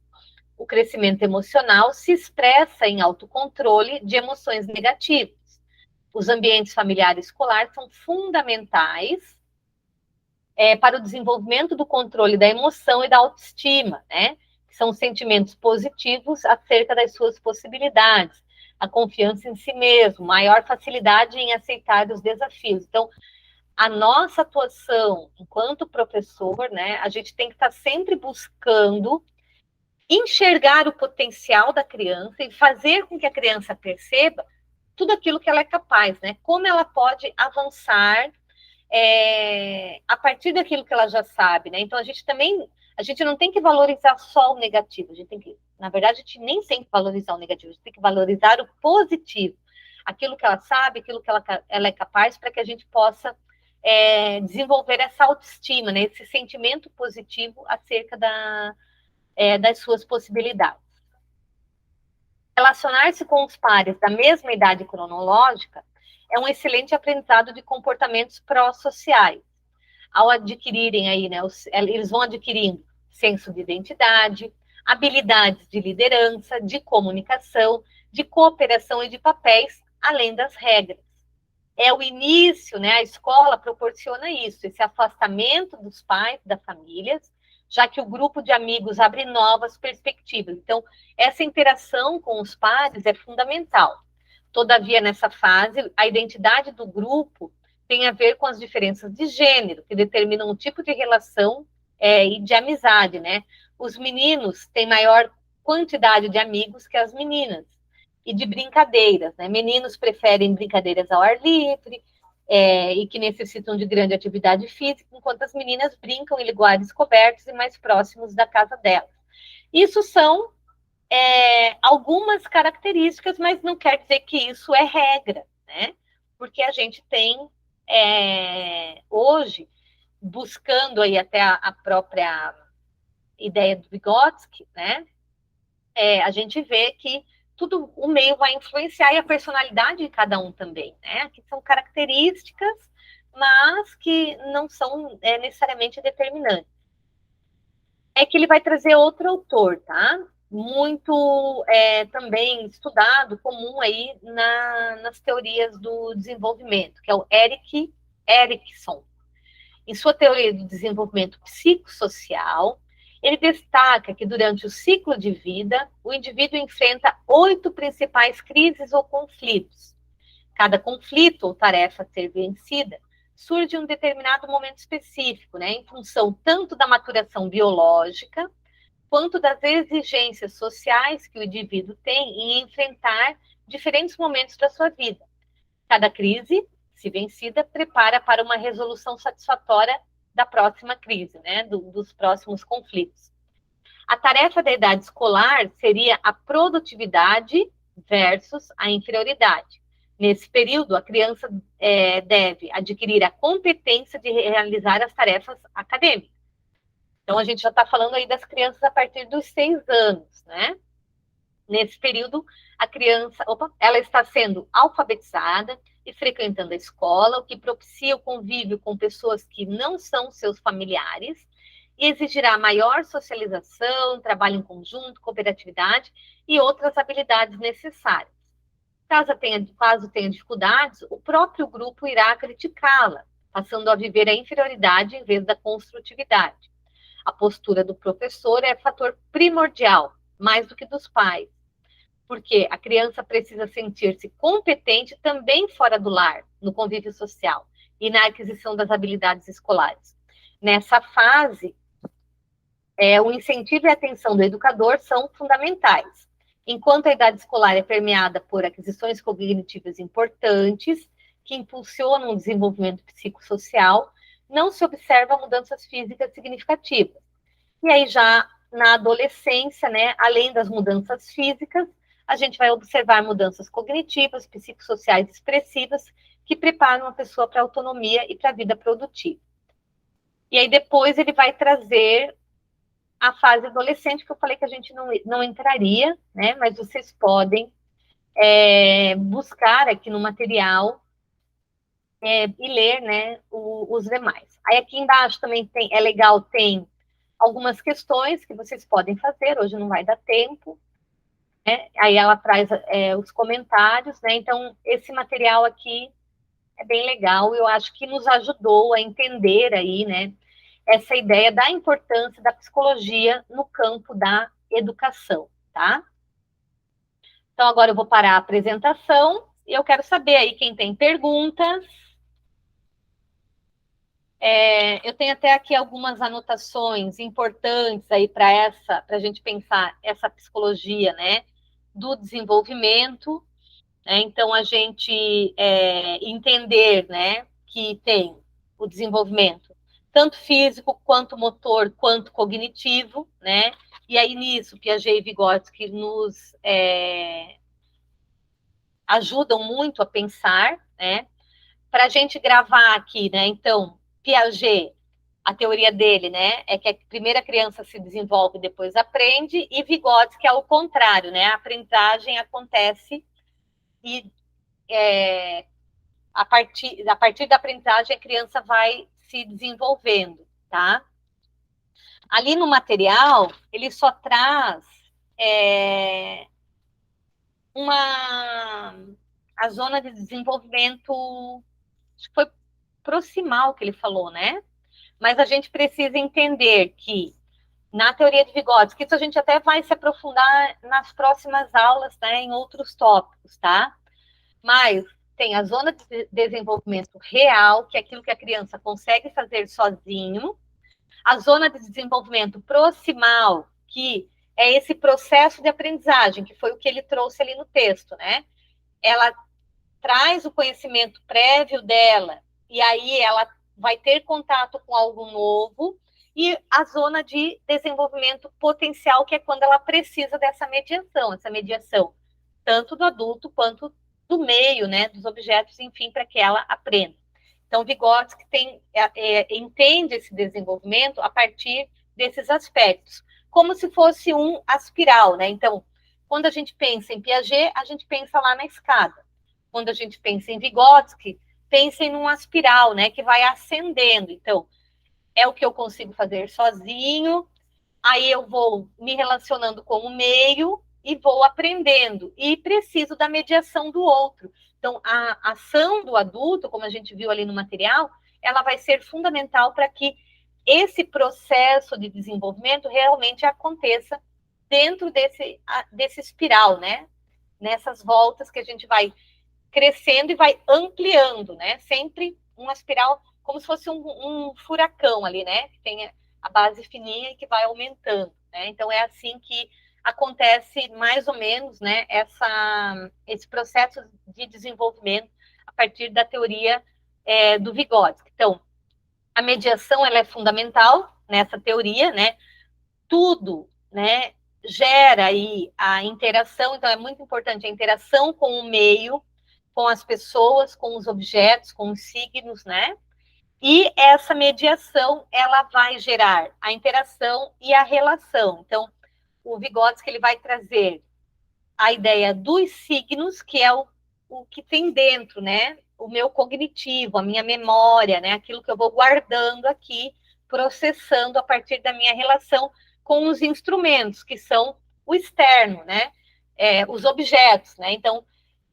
O crescimento emocional se expressa em autocontrole de emoções negativas. Os ambientes familiares escolares são fundamentais para o desenvolvimento do controle da emoção e da autoestima, né? Que são sentimentos positivos acerca das suas possibilidades, a confiança em si mesmo, maior facilidade em aceitar os desafios. Então, a nossa atuação enquanto professor, né, a gente tem que estar sempre buscando enxergar o potencial da criança e fazer com que a criança perceba tudo aquilo que ela é capaz, né? Como ela pode avançar a partir daquilo que ela já sabe, né? Então, a gente não tem que valorizar só o negativo, a gente tem que, na verdade, a gente nem tem que valorizar o negativo, a gente tem que valorizar o positivo, aquilo que ela sabe, aquilo que ela é capaz, para que a gente possa desenvolver essa autoestima, né? Esse sentimento positivo acerca das suas possibilidades. Relacionar-se com os pares da mesma idade cronológica é um excelente aprendizado de comportamentos pró-sociais. Ao adquirirem aí, né, eles vão adquirindo senso de identidade, habilidades de liderança, de comunicação, de cooperação e de papéis, além das regras. É o início, né, a escola proporciona isso, esse afastamento dos pais, das famílias, já que o grupo de amigos abre novas perspectivas. Então, essa interação com os pares é fundamental. Todavia, nessa fase, a identidade do grupo tem a ver com as diferenças de gênero, que determinam o tipo de relação e de amizade, né? Os meninos têm maior quantidade de amigos que as meninas, e de brincadeiras, né? Meninos preferem brincadeiras ao ar livre, e que necessitam de grande atividade física, enquanto as meninas brincam em lugares cobertos e mais próximos da casa delas. Isso são algumas características, mas não quer dizer que isso é regra, né? Porque a gente tem, hoje, buscando aí até a própria ideia do Vygotsky, né? A gente vê que tudo o meio vai influenciar e a personalidade de cada um também, né? Que são características, mas que não são necessariamente determinantes. É que ele vai trazer outro autor, tá? Muito também estudado, comum aí nas teorias do desenvolvimento, que é o Erik Erikson. Em sua teoria do desenvolvimento psicossocial, ele destaca que durante o ciclo de vida, o indivíduo enfrenta 8 principais crises ou conflitos. Cada conflito ou tarefa a ser vencida surge em um determinado momento específico, né, em função tanto da maturação biológica, quanto das exigências sociais que o indivíduo tem em enfrentar diferentes momentos da sua vida. Cada crise, se vencida, prepara para uma resolução satisfatória da próxima crise, né, dos próximos conflitos. A tarefa da idade escolar seria a produtividade versus a inferioridade. Nesse período, a criança deve adquirir a competência de realizar as tarefas acadêmicas. Então, a gente já está falando aí das crianças a partir dos 6 anos, né? Nesse período, a criança, ela está sendo alfabetizada e frequentando a escola, o que propicia o convívio com pessoas que não são seus familiares e exigirá maior socialização, trabalho em conjunto, cooperatividade e outras habilidades necessárias. Caso tenha dificuldades, o próprio grupo irá criticá-la, passando a viver a inferioridade em vez da construtividade. A postura do professor é fator primordial, mais do que dos pais, porque a criança precisa sentir-se competente também fora do lar, no convívio social e na aquisição das habilidades escolares. Nessa fase, o incentivo e a atenção do educador são fundamentais. Enquanto a idade escolar é permeada por aquisições cognitivas importantes, que impulsionam o desenvolvimento psicossocial, não se observa mudanças físicas significativas. E aí, já na adolescência, né, além das mudanças físicas, a gente vai observar mudanças cognitivas, psicossociais expressivas, que preparam a pessoa para a autonomia e para a vida produtiva. E aí, depois, ele vai trazer a fase adolescente, que eu falei que a gente não entraria, né, mas vocês podem buscar aqui no material e ler, né, os demais. Aí aqui embaixo também é legal, tem algumas questões que vocês podem fazer, hoje não vai dar tempo, né? Aí ela traz os comentários, né? Então, esse material aqui é bem legal, eu acho que nos ajudou a entender aí, né, essa ideia da importância da psicologia no campo da educação, tá? Então, agora eu vou parar a apresentação e eu quero saber aí quem tem perguntas. Eu tenho até aqui algumas anotações importantes aí para a gente pensar essa psicologia, né, do desenvolvimento, né? Então, a gente entender, né, que tem o desenvolvimento tanto físico, quanto motor, quanto cognitivo, né? E aí, nisso, Piaget e Vygotsky nos ajudam muito a pensar, né? Para a gente gravar aqui, né? Então, Piaget, a teoria dele, né, é que a primeira criança se desenvolve, depois aprende, e Vygotsky é o contrário, né? A aprendizagem acontece e a partir da aprendizagem a criança vai se desenvolvendo, tá? Ali no material, ele só traz a zona de desenvolvimento, acho que foi proximal que ele falou, né? Mas a gente precisa entender que, na teoria de Vygotsky, isso a gente até vai se aprofundar nas próximas aulas, né, em outros tópicos, tá? Mas tem a zona de desenvolvimento real, que é aquilo que a criança consegue fazer sozinho, a zona de desenvolvimento proximal, que é esse processo de aprendizagem, que foi o que ele trouxe ali no texto, né? Ela traz o conhecimento prévio dela, e aí ela vai ter contato com algo novo, e a zona de desenvolvimento potencial, que é quando ela precisa dessa mediação, tanto do adulto quanto do meio, né, dos objetos, enfim, para que ela aprenda. Então, Vygotsky entende esse desenvolvimento a partir desses aspectos, como se fosse um aspiral, né? Então, quando a gente pensa em Piaget, a gente pensa lá na escada. Quando a gente pensa em Vygotsky, pensem num aspiral, né, que vai ascendendo. Então, é o que eu consigo fazer sozinho, aí eu vou me relacionando com o meio e vou aprendendo, e preciso da mediação do outro. Então, a ação do adulto, como a gente viu ali no material, ela vai ser fundamental para que esse processo de desenvolvimento realmente aconteça dentro desse espiral, né? Nessas voltas que a gente vai crescendo e vai ampliando, né? Sempre uma espiral, como se fosse um furacão ali, né? Que tem a base fininha e que vai aumentando, né? Então, é assim que acontece mais ou menos, né, esse processo de desenvolvimento a partir da teoria do Vygotsky. Então, a mediação ela é fundamental nessa teoria, né? Tudo, né, gera aí a interação, então é muito importante a interação com o meio. com as pessoas, com os objetos, com os signos, né? E essa mediação, ela vai gerar a interação e a relação. Então, o Vygotsky, ele vai trazer a ideia dos signos, que é o que tem dentro, né? O meu cognitivo, a minha memória, né? Aquilo que eu vou guardando aqui, processando a partir da minha relação com os instrumentos, que são o externo, né? Os objetos, né? Então,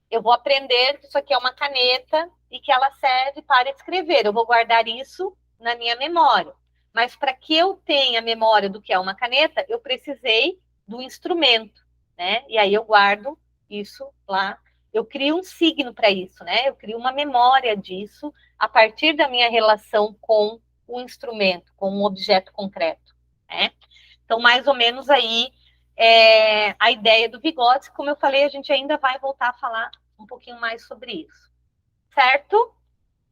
eu vou aprender que isso aqui é uma caneta e que ela serve para escrever. Eu vou guardar isso na minha memória. Mas para que eu tenha memória do que é uma caneta, eu precisei do instrumento, né? E aí eu guardo isso lá. Eu crio um signo para isso, né? Eu crio uma memória disso a partir da minha relação com o instrumento, com um objeto concreto, né? Então, mais ou menos aí a ideia do Vygotsky. Como eu falei, a gente ainda vai voltar a falar um pouquinho mais sobre isso, certo?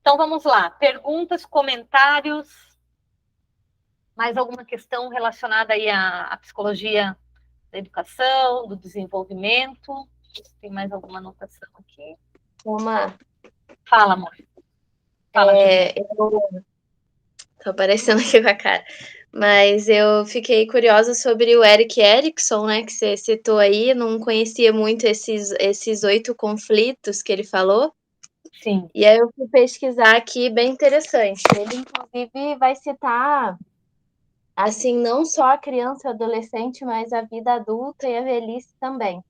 Então, vamos lá. Perguntas, comentários, mais alguma questão relacionada aí à psicologia da educação, do desenvolvimento? Tem mais alguma anotação aqui? Uma. Fala, amor. Fala, Julia. Eu tô aparecendo aqui com a cara. Mas eu fiquei curiosa sobre o Erik Erikson, né, que você citou aí. Não conhecia muito esses 8 conflitos que ele falou. Sim. E aí eu fui pesquisar aqui, bem interessante. Ele, inclusive, vai citar, assim, não só a criança e o adolescente, mas a vida adulta e a velhice também.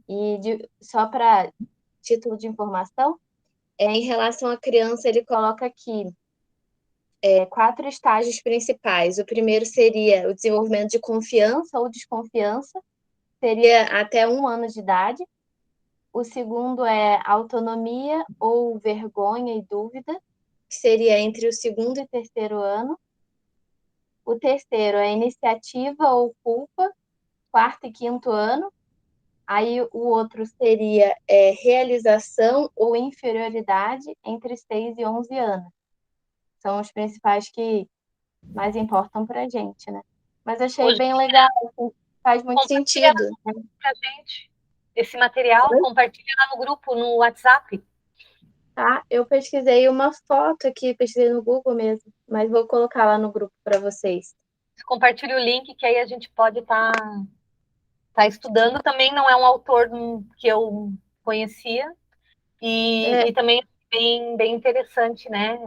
E só para título de informação, em relação à criança, ele coloca aqui 4 estágios principais. O primeiro seria o desenvolvimento de confiança ou desconfiança, seria até 1 ano de idade. O segundo é autonomia ou vergonha e dúvida, que seria entre o segundo e terceiro ano. O terceiro é iniciativa ou culpa, quarto e quinto ano. Aí o outro seria realização ou inferioridade entre 6 e 11 anos. São os principais que mais importam para a gente, né? Mas achei Hoje, bem legal, assim, faz muito compartilha sentido. pra gente esse material, compartilha lá no grupo, no WhatsApp. Tá? Eu pesquisei uma foto aqui, pesquisei no Google mesmo, mas vou colocar lá no grupo para vocês. Compartilha o link, que aí a gente pode estar estudando. Também não é um autor que eu conhecia, e também bem interessante, né?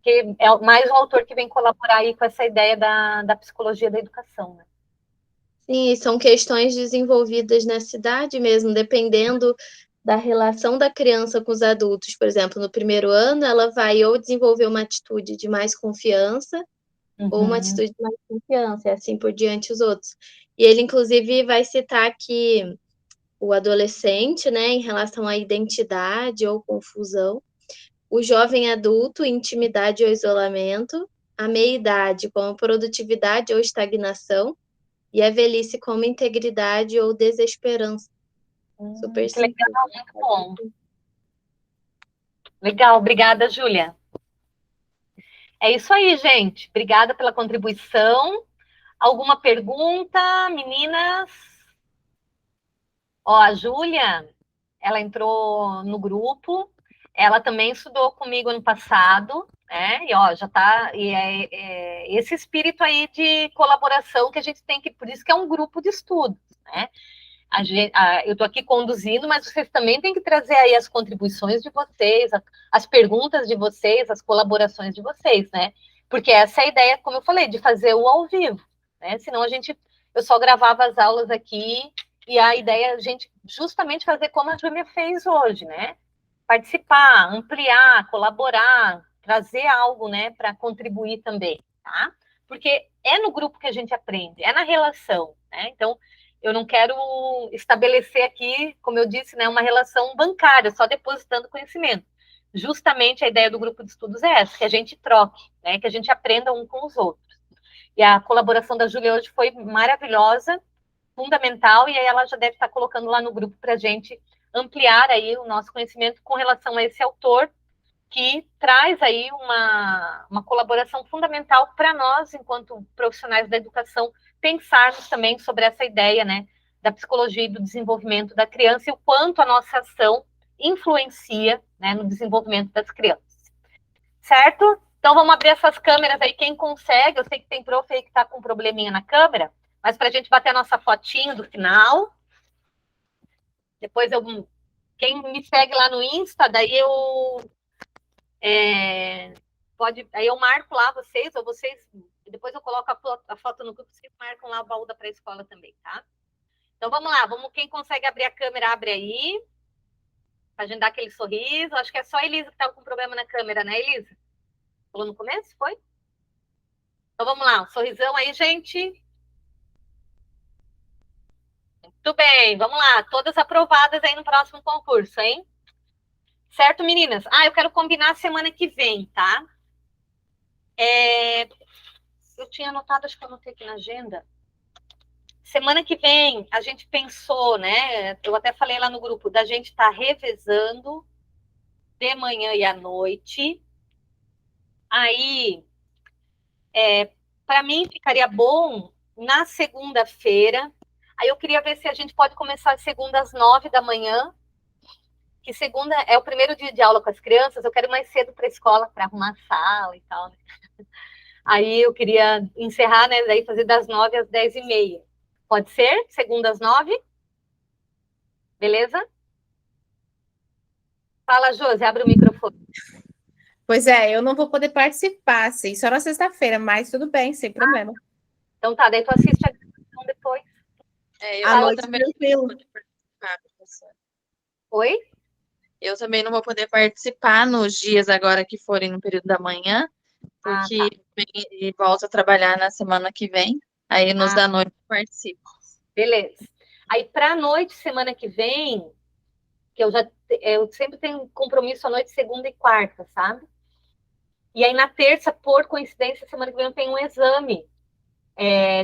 Que é mais um autor que vem colaborar aí com essa ideia da psicologia da educação, né? Sim, são questões desenvolvidas na cidade mesmo, dependendo da relação da criança com os adultos. Por exemplo, no primeiro ano, ela vai ou desenvolver uma atitude de mais confiança, ou uma atitude de mais confiança, e assim por diante os outros. E ele, inclusive, vai citar que o adolescente, né, em relação à identidade ou confusão, o jovem adulto, intimidade ou isolamento, a meia-idade como produtividade ou estagnação, e a velhice como integridade ou desesperança. Super Que simples. legal, muito bom. Legal, obrigada, Júlia. É isso aí, gente. Obrigada pela contribuição. Alguma pergunta, meninas? Ó, a Júlia, ela entrou no grupo, ela também estudou comigo ano passado, né? E ó, já tá. E esse espírito aí de colaboração que a gente tem que, por isso que é um grupo de estudo, né? Eu estou aqui conduzindo, mas vocês também têm que trazer aí as contribuições de vocês, as perguntas de vocês, as colaborações de vocês, né? Porque essa é a ideia, como eu falei, de fazer o ao vivo, né? Senão eu só gravava as aulas aqui, e a ideia é a gente justamente fazer como a Júlia fez hoje, né? Participar, ampliar, colaborar, trazer algo, né, para contribuir também, tá? Porque é no grupo que a gente aprende, é na relação, né? Então, eu não quero estabelecer aqui, como eu disse, né, uma relação bancária, só depositando conhecimento. Justamente a ideia do grupo de estudos é essa, que a gente troque, né, que a gente aprenda um com os outros. E a colaboração da Júlia hoje foi maravilhosa, fundamental, e aí ela já deve estar colocando lá no grupo para a gente ampliar aí o nosso conhecimento com relação a esse autor, que traz aí uma colaboração fundamental para nós, enquanto profissionais da educação, pensarmos também sobre essa ideia, né, da psicologia e do desenvolvimento da criança e o quanto a nossa ação influencia, né, no desenvolvimento das crianças. Certo? Então, vamos abrir essas câmeras aí, quem consegue. Eu sei que tem prof aí que está com um probleminha na câmera, mas para a gente bater a nossa fotinho do final. Depois, quem me segue lá no Insta, daí aí eu marco lá vocês, ou vocês, depois eu coloco a foto no grupo, vocês marcam lá o baú da pré-escola também, tá? Então, vamos lá, quem consegue abrir a câmera, abre aí, pra gente dar aquele sorriso. Acho que é só a Elisa que estava com problema na câmera, né, Elisa? Falou no começo, foi? Então, vamos lá, um sorrisão aí, gente. Muito bem, vamos lá, todas aprovadas aí no próximo concurso, hein? Certo, meninas? Eu quero combinar semana que vem, tá? Eu tinha anotado, acho que eu anotei aqui na agenda. Semana que vem, a gente pensou, né? Eu até falei lá no grupo, da gente estar revezando de manhã e à noite. Aí, para mim, ficaria bom na segunda-feira. Aí eu queria ver se a gente pode começar segunda às 9 da manhã, que segunda é o primeiro dia de aula com as crianças. Eu quero ir mais cedo para a escola para arrumar a sala e tal, né? Aí eu queria encerrar, né? Daí fazer das 9 às 10h30. Pode ser? Segunda às 9? Beleza? Fala, Josi, abre o microfone. Pois é, eu não vou poder participar, sim, só na sexta-feira, mas tudo bem, sem problema. Então tá, daí tu assiste a gravação depois. À noite, tranquilo. Oi? Eu também não vou poder participar nos dias agora que forem no período da manhã, porque tá. Volto a trabalhar na semana que vem, aí nos da noite eu participo. Beleza. Aí pra noite, semana que vem, que eu sempre tenho compromisso à noite, segunda e quarta, sabe? E aí na terça, por coincidência, semana que vem eu tenho um exame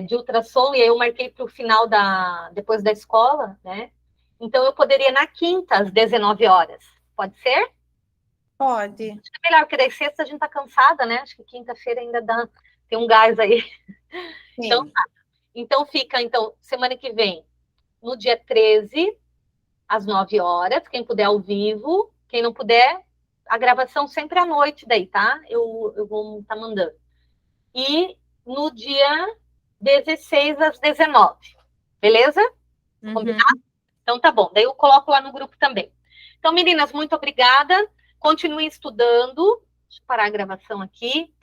de ultrassom, e aí eu marquei para o final depois da escola, né? Então eu poderia na quinta, às 19 horas. Pode ser? Pode. Acho que é melhor, porque daí sexta a gente tá cansada, né? Acho que quinta-feira ainda tem um gás aí. Sim. Então tá. Então fica, semana que vem, no dia 13, às 9 horas, quem puder ao vivo, quem não puder, a gravação sempre à noite daí, tá? Eu vou estar mandando. E no dia 16 às 19, beleza? Combinado? Então tá bom, daí eu coloco lá no grupo também. Então, meninas, muito obrigada. Continuem estudando. Deixa eu parar a gravação aqui.